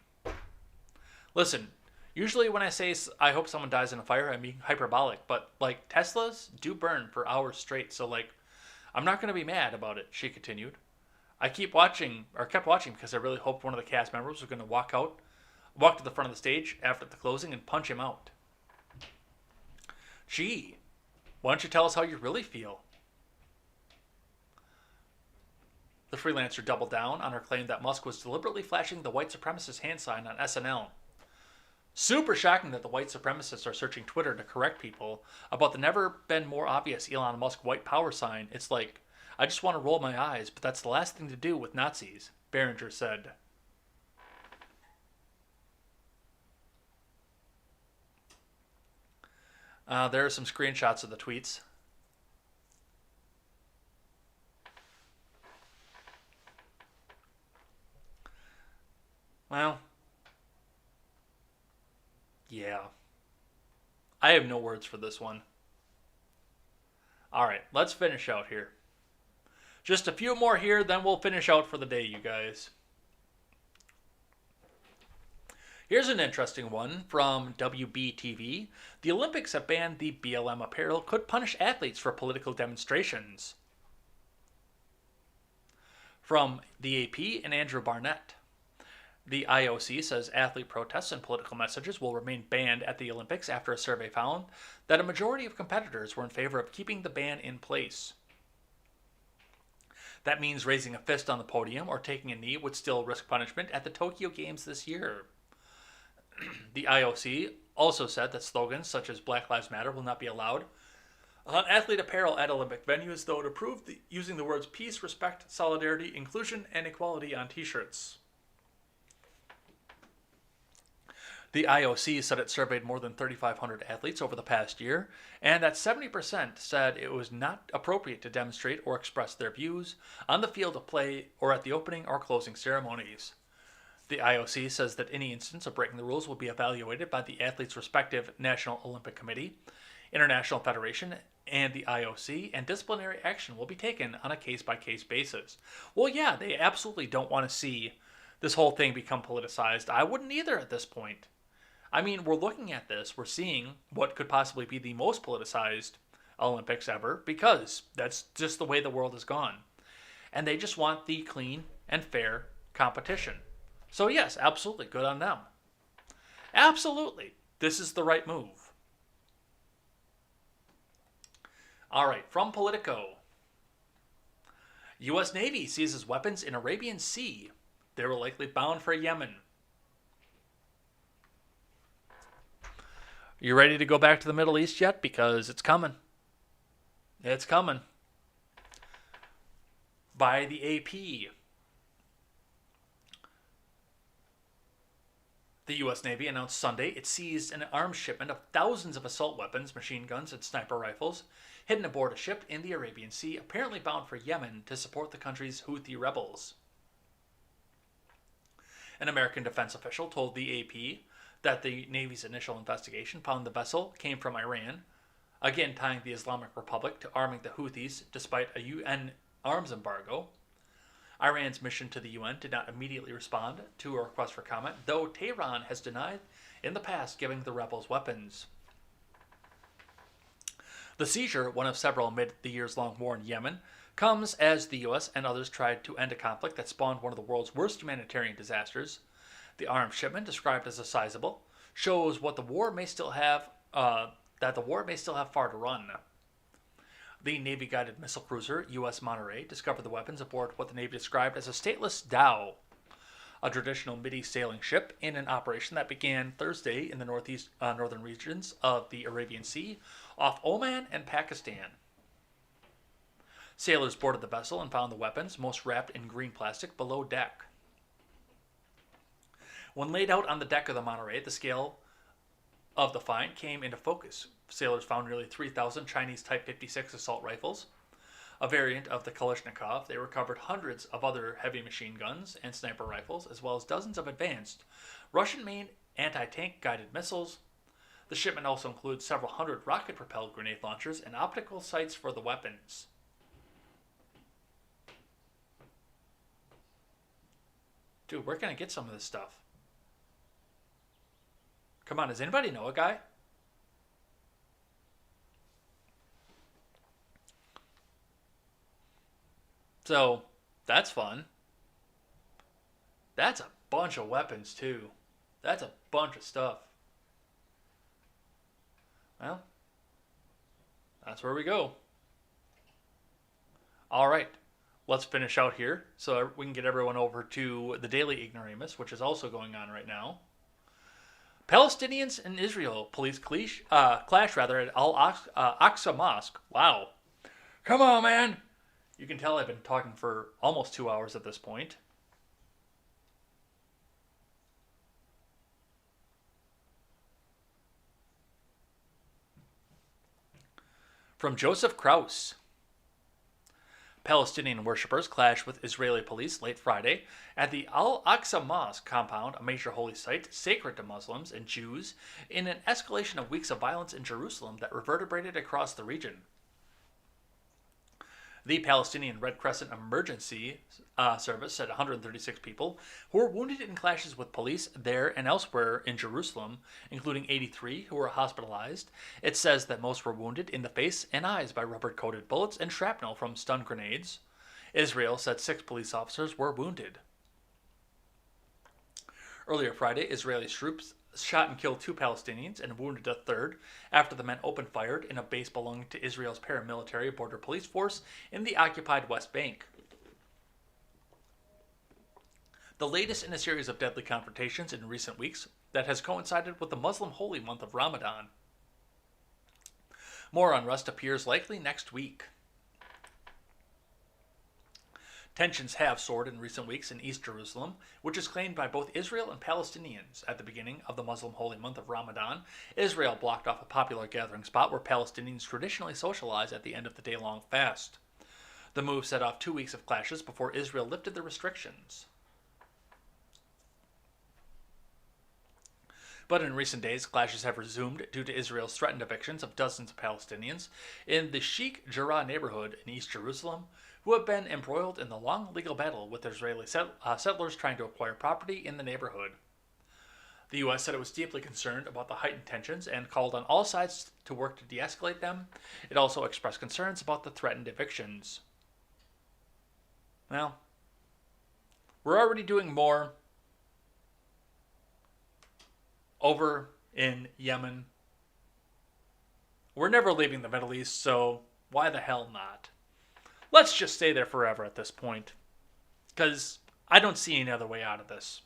Listen, usually when I say I hope someone dies in a fire, I'm being hyperbolic, but, Teslas do burn for hours straight, so, I'm not going to be mad about it, she continued. I kept watching because I really hoped one of the cast members was going to walk to the front of the stage after the closing and punch him out. Gee, why don't you tell us how you really feel? The freelancer doubled down on her claim that Musk was deliberately flashing the white supremacist hand sign on SNL. Super shocking that the white supremacists are searching Twitter to correct people about the never been more obvious Elon Musk white power sign. It's like, I just want to roll my eyes, but that's the last thing to do with Nazis, Behringer said. There are some screenshots of the tweets. Well, yeah. I have no words for this one. Alright, let's finish out here. Just a few more here, then we'll finish out for the day, you guys. Here's an interesting one from WBTV. The Olympics have banned the BLM apparel could punish athletes for political demonstrations. From the AP and Andrew Barnett. The IOC says athlete protests and political messages will remain banned at the Olympics after a survey found that a majority of competitors were in favor of keeping the ban in place. That means raising a fist on the podium or taking a knee would still risk punishment at the Tokyo Games this year. The IOC also said that slogans such as Black Lives Matter will not be allowed on athlete apparel at Olympic venues, though it approved using the words peace, respect, solidarity, inclusion, and equality on t-shirts. The IOC said it surveyed more than 3,500 athletes over the past year, and that 70% said it was not appropriate to demonstrate or express their views on the field of play or at the opening or closing ceremonies. The IOC says that any instance of breaking the rules will be evaluated by the athlete's respective National Olympic Committee, International Federation, and the IOC, and disciplinary action will be taken on a case-by-case basis. Well, yeah, they absolutely don't want to see this whole thing become politicized. I wouldn't either at this point. I mean, we're looking at this, we're seeing what could possibly be the most politicized Olympics ever, because that's just the way the world has gone. And they just want the clean and fair competition. So yes, absolutely, good on them. Absolutely, this is the right move. All right, from Politico. U.S. Navy seizes weapons in Arabian Sea. They were likely bound for Yemen. You ready to go back to the Middle East yet? Because it's coming. It's coming. By the AP. The U.S. Navy announced Sunday it seized an arms shipment of thousands of assault weapons, machine guns, and sniper rifles hidden aboard a ship in the Arabian Sea, apparently bound for Yemen to support the country's Houthi rebels. An American defense official told the AP that the Navy's initial investigation found the vessel came from Iran, again tying the Islamic Republic to arming the Houthis despite a UN arms embargo. Iran's mission to the UN did not immediately respond to a request for comment, though Tehran has denied in the past giving the rebels weapons. The seizure, one of several amid the years-long war in Yemen, comes as the U.S. and others tried to end a conflict that spawned one of the world's worst humanitarian disasters. The arms shipment, described as a sizable, shows what the war may still have that the war may still have far to run. The Navy-guided missile cruiser USS Monterey discovered the weapons aboard what the Navy described as a stateless dhow, a traditional Mideast sailing ship in an operation that began Thursday in the northern regions of the Arabian Sea, off Oman and Pakistan. Sailors boarded the vessel and found the weapons, most wrapped in green plastic, below deck. When laid out on the deck of the Monterey, the scale of the find came into focus. Sailors found nearly 3,000 Chinese Type 56 assault rifles, a variant of the Kalashnikov. They recovered hundreds of other heavy machine guns and sniper rifles, as well as dozens of advanced Russian-made anti-tank guided missiles. The shipment also includes several hundred rocket-propelled grenade launchers and optical sights for the weapons. Dude, where can I get some of this stuff? Come on, does anybody know a guy? So, that's fun. That's a bunch of weapons, too. That's a bunch of stuff. Well, that's where we go. All right. Let's finish out here so we can get everyone over to the Daily Ignoramus, which is also going on right now. Palestinians and Israel police clash at Al-Aqsa Mosque. Wow. Come on, man. You can tell I've been talking for almost 2 hours at this point. From Joseph Krauss. Palestinian worshippers clashed with Israeli police late Friday at the Al-Aqsa Mosque compound, a major holy site sacred to Muslims and Jews, in an escalation of weeks of violence in Jerusalem that reverberated across the region. The Palestinian Red Crescent Emergency Service said 136 people who were wounded in clashes with police there and elsewhere in Jerusalem, including 83 who were hospitalized. It says that most were wounded in the face and eyes by rubber-coated bullets and shrapnel from stun grenades. Israel said 6 police officers were wounded. Earlier Friday, Israeli troops shot and killed 2 Palestinians and wounded a third after the men opened fire in a base belonging to Israel's paramilitary border police force in the occupied West Bank. The latest in a series of deadly confrontations in recent weeks that has coincided with the Muslim holy month of Ramadan. More unrest appears likely next week. Tensions have soared in recent weeks in East Jerusalem, which is claimed by both Israel and Palestinians. At the beginning of the Muslim holy month of Ramadan, Israel blocked off a popular gathering spot where Palestinians traditionally socialize at the end of the day-long fast. The move set off 2 weeks of clashes before Israel lifted the restrictions. But in recent days, clashes have resumed due to Israel's threatened evictions of dozens of Palestinians in the Sheikh Jarrah neighborhood in East Jerusalem, who have been embroiled in the long legal battle with Israeli settlers trying to acquire property in the neighborhood. The U.S. said it was deeply concerned about the heightened tensions and called on all sides to work to de-escalate them. It also expressed concerns about the threatened evictions. Well, we're already doing more over in Yemen. We're never leaving the Middle East, so why the hell not? Let's just stay there forever at this point, because I don't see any other way out of this.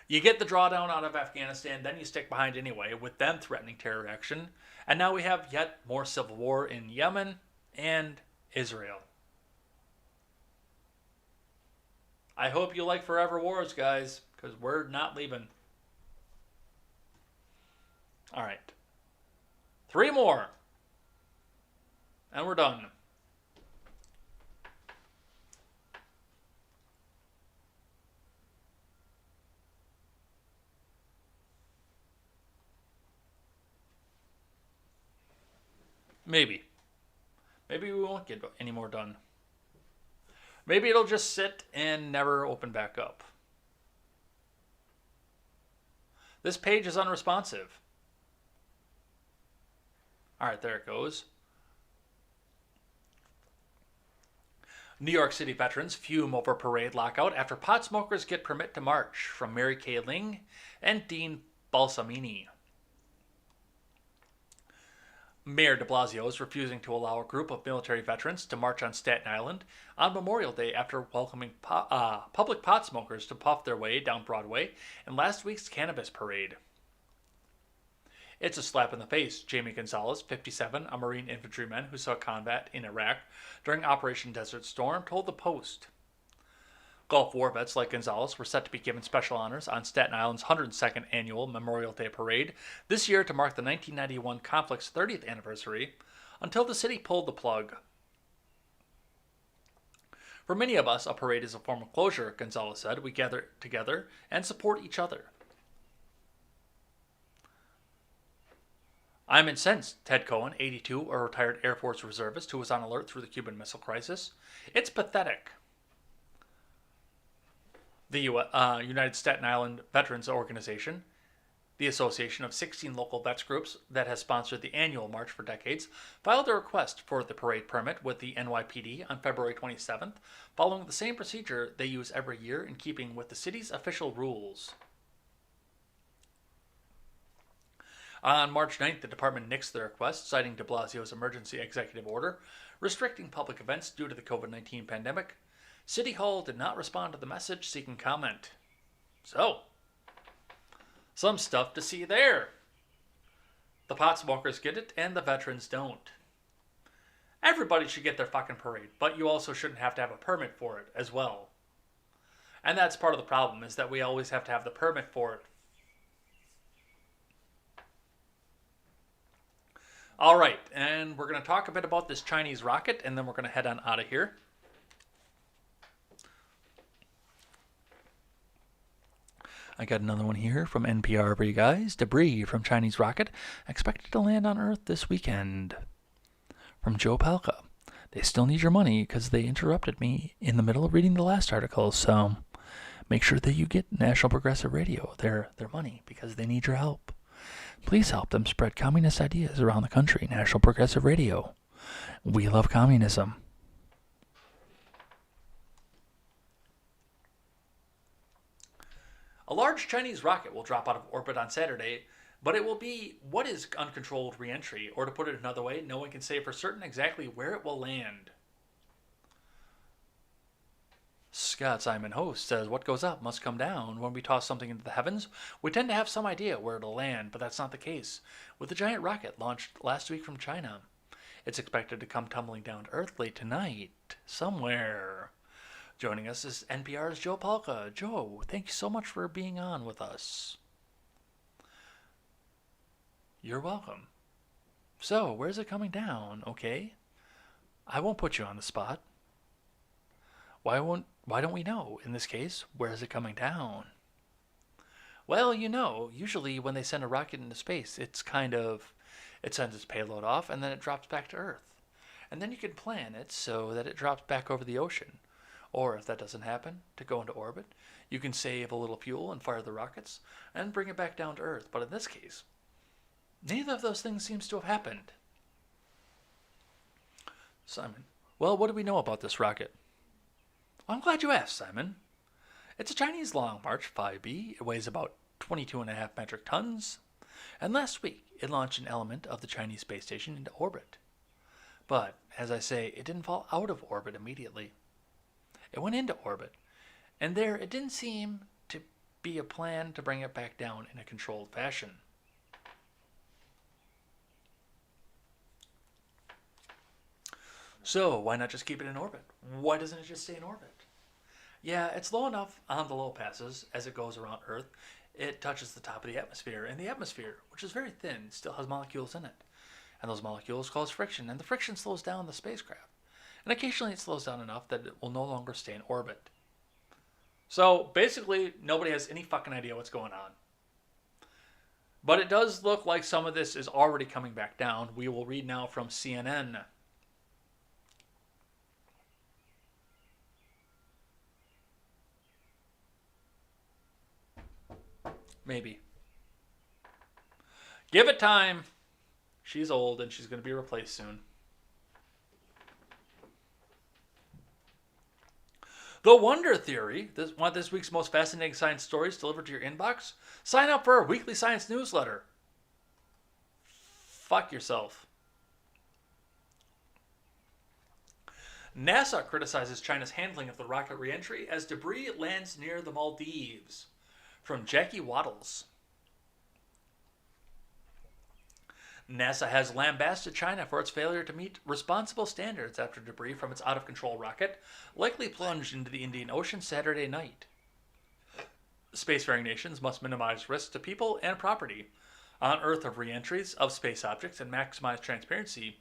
You get the drawdown out of Afghanistan, then you stick behind anyway, with them threatening terror action, and now we have yet more civil war in Yemen and Israel. I hope you like forever wars, guys, because we're not leaving. All right. 3 more. And we're done. Maybe. Maybe we won't get any more done. Maybe it'll just sit and never open back up. This page is unresponsive. All right, there it goes. New York City veterans fume over parade lockout after pot smokers get permit to march. From Mary Kay Ling and Dean Balsamini. Mayor de Blasio is refusing to allow a group of military veterans to march on Staten Island on Memorial Day after welcoming public pot smokers to puff their way down Broadway in last week's cannabis parade. It's a slap in the face, Jamie Gonzalez, 57, a Marine infantryman who saw combat in Iraq during Operation Desert Storm, told the Post. Gulf War vets like Gonzalez were set to be given special honors on Staten Island's 102nd annual Memorial Day Parade this year to mark the 1991 conflict's 30th anniversary, until the city pulled the plug. For many of us, a parade is a form of closure, Gonzalez said. We gather together and support each other. I'm incensed, Ted Cohen, 82, a retired Air Force reservist who was on alert through the Cuban Missile Crisis. It's pathetic. The United Staten Island Veterans Organization, The Association of 16 Local Vets Groups that has sponsored the annual March for decades filed a request for the parade permit with the NYPD on February 27th, following the same procedure they use every year in keeping with the city's official rules. On March 9th, the department nixed the request, citing de Blasio's emergency executive order restricting public events due to the COVID-19 pandemic. City Hall did not respond to the message seeking comment. So, some stuff to see there. The pot smokers get it, and the veterans don't. Everybody should get their fucking parade, but you also shouldn't have to have a permit for it as well. And that's part of the problem, is that we always have to have the permit for it. All right, and we're going to talk a bit about this Chinese rocket, and then we're going to head on out of here. I got another one here from NPR for you guys. Debris from Chinese rocket expected to land on Earth this weekend. From Joe Palca. They still need your money because they interrupted me in the middle of reading the last article, so make sure that you get National Progressive Radio their money because they need your help. Please help them spread communist ideas around the country. National Progressive Radio. We love communism. A large Chinese rocket will drop out of orbit on Saturday, but it will be what is uncontrolled re-entry, or to put it another way, no one can say for certain exactly where it will land. Scott Simon, host, says, what goes up must come down. When we toss something into the heavens, we tend to have some idea where it'll land, but that's not the case with the giant rocket launched last week from China. It's expected to come tumbling down to Earth late tonight, somewhere. Joining us is NPR's Joe Palca. Joe, thank you so much for being on with us. You're welcome. So, where's it coming down, okay? I won't put you on the spot. Why don't we know, in this case, where is it coming down? Well, usually when they send a rocket into space, it sends its payload off and then it drops back to Earth. And then you can plan it so that it drops back over the ocean. Or if that doesn't happen, to go into orbit, you can save a little fuel and fire the rockets and bring it back down to Earth. But in this case, neither of those things seems to have happened. Simon, well, what do we know about this rocket? I'm glad you asked, Simon. It's a Chinese Long March 5B. It weighs about 22.5 metric tons. And last week, it launched an element of the Chinese space station into orbit. But, as I say, it didn't fall out of orbit immediately. It went into orbit. And there, it didn't seem to be a plan to bring it back down in a controlled fashion. So, why not just keep it in orbit? Why doesn't it just stay in orbit? Yeah, it's low enough on the low passes as it goes around Earth. It touches the top of the atmosphere, and the atmosphere, which is very thin, still has molecules in it. And those molecules cause friction, and the friction slows down the spacecraft. And occasionally it slows down enough that it will no longer stay in orbit. So, basically, nobody has any fucking idea what's going on. But it does look like some of this is already coming back down. We will read now from CNN. Maybe. Give it time. She's old and she's going to be replaced soon. The Wonder Theory. Want this week's most fascinating science stories delivered to your inbox? Sign up for our weekly science newsletter. Fuck yourself. NASA criticizes China's handling of the rocket reentry as debris lands near the Maldives. From Jackie Waddles. NASA has lambasted China for its failure to meet responsible standards after debris from its out-of-control rocket likely plunged into the Indian Ocean Saturday night. Spacefaring nations must minimize risks to people and property on Earth of reentries of space objects and maximize transparency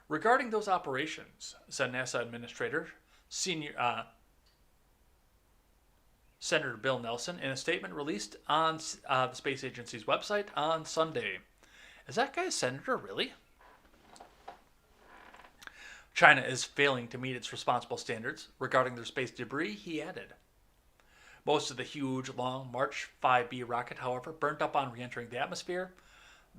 regarding those operations, said NASA Administrator Senator Bill Nelson in a statement released on the Space Agency's website on Sunday. Is that guy a senator, really? China is failing to meet its responsible standards regarding their space debris, he added. Most of the huge, Long March 5B rocket, however, burnt up on re-entering the atmosphere.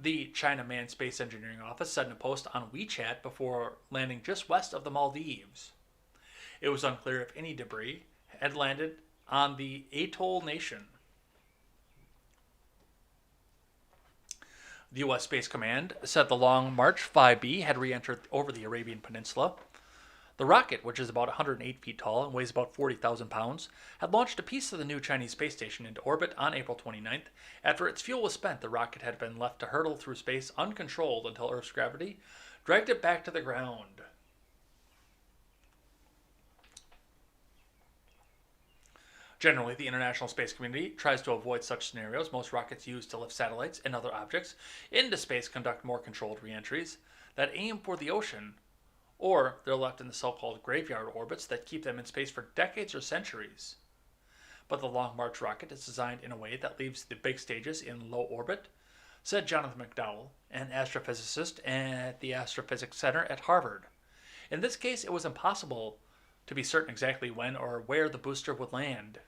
The China Manned Space Engineering Office said in a post on WeChat before landing just west of the Maldives. It was unclear if any debris had landed on the atoll nation. The U.S. Space Command said the Long March 5B had re-entered over the Arabian Peninsula. The rocket, which is about 108 feet tall and weighs about 40,000 pounds, had launched a piece of the new Chinese space station into orbit on April 29th. After its fuel was spent, the rocket had been left to hurtle through space uncontrolled until Earth's gravity dragged it back to the ground. Generally, the international space community tries to avoid such scenarios. Most rockets used to lift satellites and other objects into space conduct more controlled re-entries that aim for the ocean, or they're left in the so-called graveyard orbits that keep them in space for decades or centuries. But the Long March rocket is designed in a way that leaves the big stages in low orbit, said Jonathan McDowell, an astrophysicist at the Astrophysics Center at Harvard. In this case, it was impossible to be certain exactly when or where the booster would land.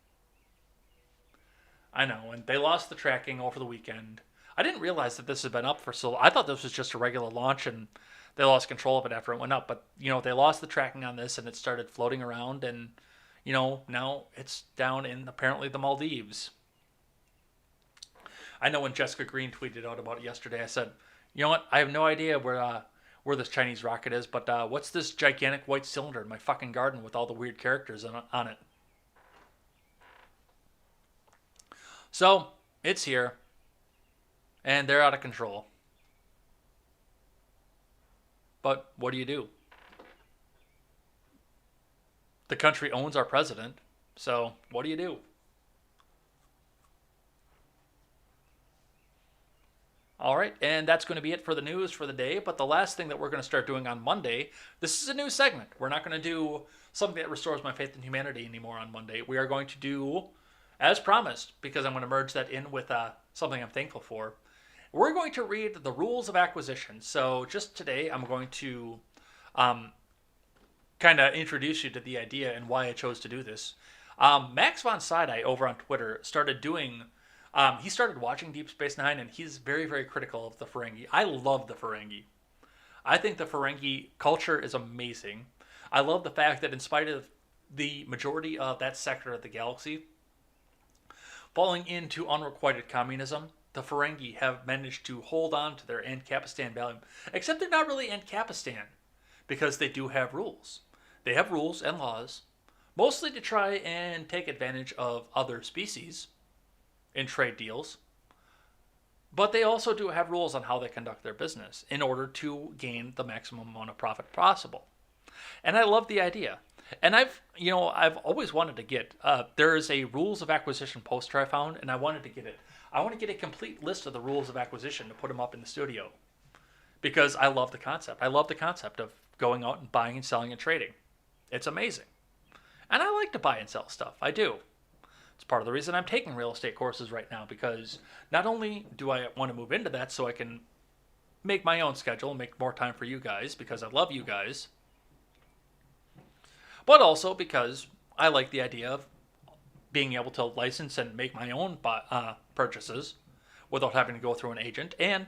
I know, and they lost the tracking over the weekend. I didn't realize that this had been up for so long. I thought this was just a regular launch, and they lost control of it after it went up. But, they lost the tracking on this, and it started floating around, and, now it's down in, apparently, the Maldives. I know when Jessica Green tweeted out about it yesterday, I said, you know what, I have no idea where this Chinese rocket is, but what's this gigantic white cylinder in my fucking garden with all the weird characters on it? So, it's here, and they're out of control. But what do? The country owns our president, so what do? All right, and that's going to be it for the news for the day. But the last thing that we're going to start doing on Monday, this is a new segment. We're not going to do something that restores my faith in humanity anymore on Monday. We are going to do, as promised, because I'm going to merge that in with something I'm thankful for, we're going to read the rules of acquisition. So just today, I'm going to kind of introduce you to the idea and why I chose to do this. Max von Sydow over on Twitter started doing... he started watching Deep Space Nine, and he's very, very critical of the Ferengi. I love the Ferengi. I think the Ferengi culture is amazing. I love the fact that in spite of the majority of that sector of the galaxy falling into unrequited communism, the Ferengi have managed to hold on to their Ancapistan value. Except they're not really Ancapistan, because they do have rules. They have rules and laws, mostly to try and take advantage of other species in trade deals. But they also do have rules on how they conduct their business in order to gain the maximum amount of profit possible. And I love the idea. And I've always wanted to get, there is a rules of acquisition poster I found, and I wanted to get it. I want to get a complete list of the rules of acquisition to put them up in the studio, because I love the concept. I love the concept of going out and buying and selling and trading. It's amazing. And I like to buy and sell stuff. I do. It's part of the reason I'm taking real estate courses right now, because not only do I want to move into that so I can make my own schedule and make more time for you guys, because I love you guys, but also because I like the idea of being able to license and make my own purchases without having to go through an agent, and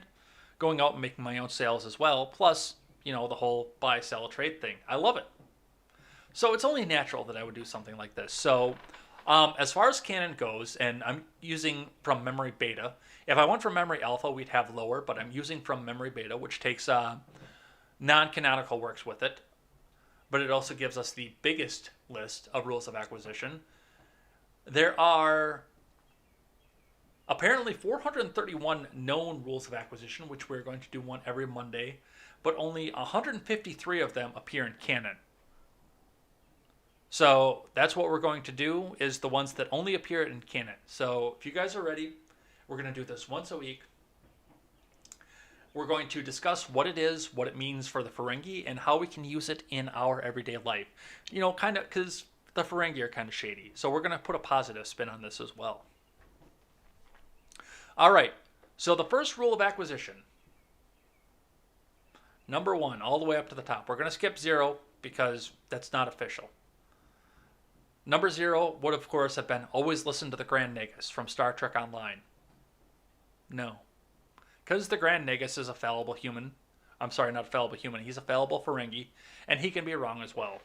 going out and making my own sales as well, plus, the whole buy, sell, trade thing. I love it. So it's only natural that I would do something like this. So as far as canon goes, and I'm using from memory beta, if I went from memory alpha, we'd have lower, but I'm using from memory beta, which takes non-canonical works with it, but it also gives us the biggest list of rules of acquisition. There are apparently 431 known rules of acquisition, which we're going to do one every Monday, but only 153 of them appear in canon. So that's what we're going to do, is the ones that only appear in canon. So if you guys are ready, we're going to do this once a week. We're going to discuss what it is, what it means for the Ferengi, and how we can use it in our everyday life. Kind of, because the Ferengi are kind of shady. So we're going to put a positive spin on this as well. All right. So the first rule of acquisition. Number 1, all the way up to the top. We're going to skip 0 because that's not official. Number 0 would, of course, have been always listen to the Grand Nagus from Star Trek Online. No. Because the Grand Nagus is a fallible human. I'm sorry, not a fallible human. He's a fallible Ferengi, and he can be wrong as well.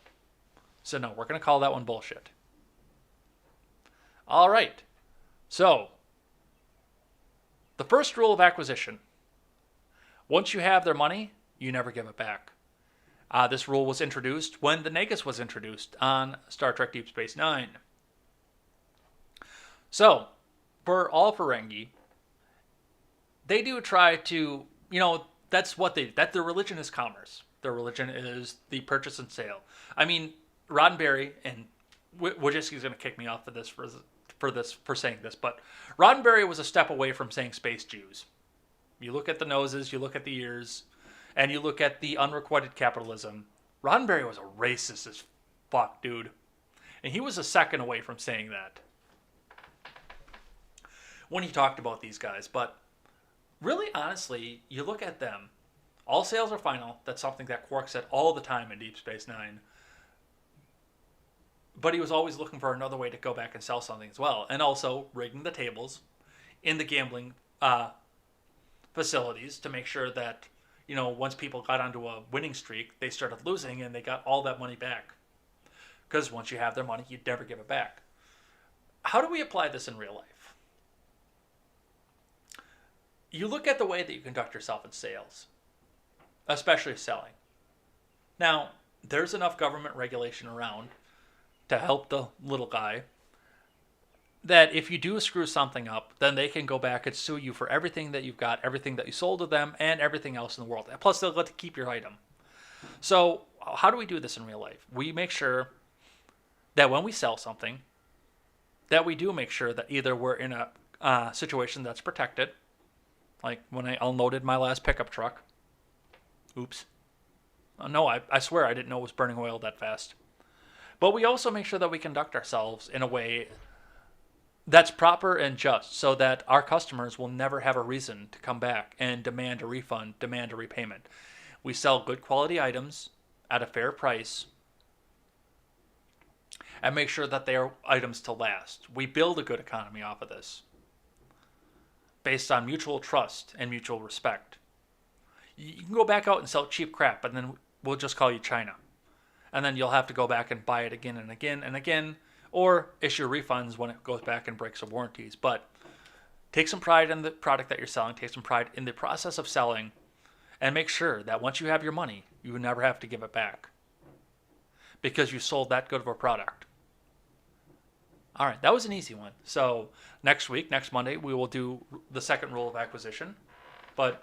So no, we're going to call that one bullshit. All right. So, the first rule of acquisition. Once you have their money, you never give it back. This rule was introduced when the Nagus was introduced on Star Trek Deep Space Nine. So, for all Ferengi, they do try to, that's their religion is commerce. Their religion is the purchase and sale. I mean, Roddenberry, and Wojcicki's going to kick me off for saying this, but Roddenberry was a step away from saying space Jews. You look at the noses, you look at the ears, and you look at the unrequited capitalism. Roddenberry was a racist as fuck, dude. And he was a second away from saying that when he talked about these guys. But really, honestly, you look at them. All sales are final. That's something that Quark said all the time in Deep Space Nine. But he was always looking for another way to go back and sell something as well. And also rigging the tables in the gambling facilities to make sure that, once people got onto a winning streak, they started losing and they got all that money back. Because once you have their money, you'd never give it back. How do we apply this in real life? You look at the way that you conduct yourself in sales, especially selling. Now, there's enough government regulation around to help the little guy that if you do screw something up, then they can go back and sue you for everything that you've got, everything that you sold to them, and everything else in the world. Plus, they'll let you keep your item. So, how do we do this in real life? We make sure that when we sell something, that we do make sure that either we're in a situation that's protected, like when I unloaded my last pickup truck. Oops. No, I swear I didn't know it was burning oil that fast. But we also make sure that we conduct ourselves in a way that's proper and just, so that our customers will never have a reason to come back and demand a refund, demand a repayment. We sell good quality items at a fair price and make sure that they are items to last. We build a good economy off of this based on mutual trust and mutual respect. You can go back out and sell cheap crap, and then we'll just call you China. And then you'll have to go back and buy it again and again and again, or issue refunds when it goes back and breaks the warranties. But take some pride in the product that you're selling, take some pride in the process of selling, and make sure that once you have your money, you will never have to give it back because you sold that good of a product. All right, that was an easy one. So next week, next Monday, we will do the second rule of acquisition. But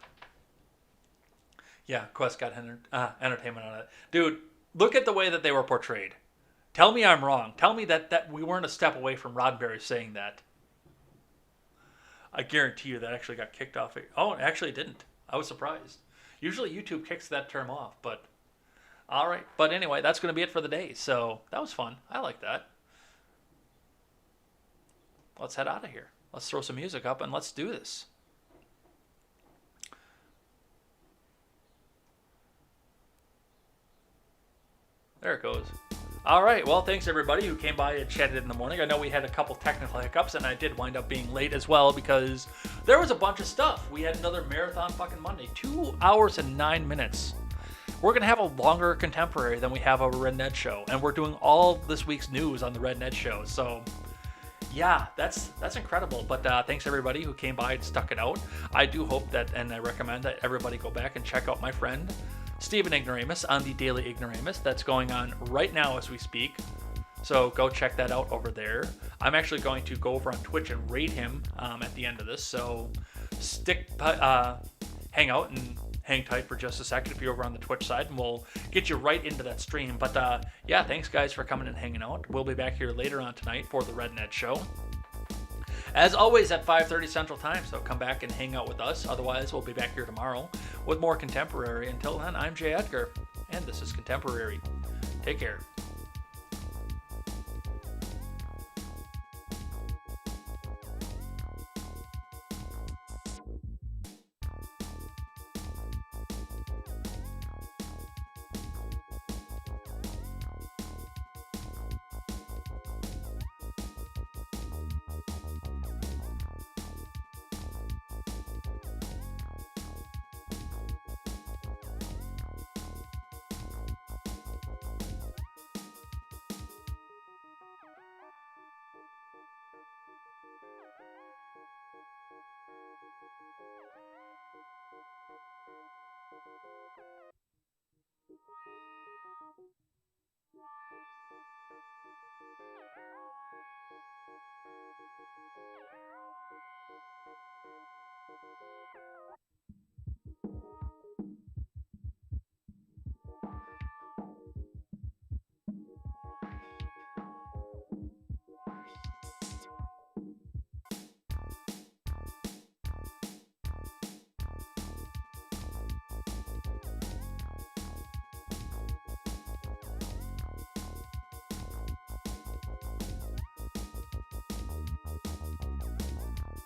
yeah, Quest got entertainment on it. Dude, look at the way that they were portrayed. Tell me I'm wrong. Tell me that we weren't a step away from Roddenberry saying that. I guarantee you that actually got kicked off. Oh, it actually didn't. I was surprised. Usually YouTube kicks that term off, but all right. But anyway, that's going to be it for the day. So that was fun. I like that. Let's head out of here. Let's throw some music up and let's do this. There it goes. All right, well, thanks everybody who came by and chatted in the morning. I know we had a couple technical hiccups, and I did wind up being late as well because there was a bunch of stuff. We had another marathon fucking Monday, 2 hours and 9 minutes. We're going to have a longer contemporary than we have over Red Ned Show, and we're doing all this week's news on the Red Ned Show. So, yeah, that's incredible. But thanks everybody who came by and stuck it out. I do hope that, and I recommend that everybody go back and check out my friend Stephen Ignoramus on the Daily Ignoramus. That's going on right now as we speak. So go check that out over there. I'm actually going to go over on Twitch and raid him at the end of this. So hang out and hang tight for just a second if you're over on the Twitch side, and we'll get you right into that stream. But yeah, thanks guys for coming and hanging out. We'll be back here later on tonight for the Red Ned Show, as always, at 5:30 Central Time, so come back and hang out with us. Otherwise, we'll be back here tomorrow with more Contemporary. Until then, I'm Jay Edgar, and this is Contemporary. Take care.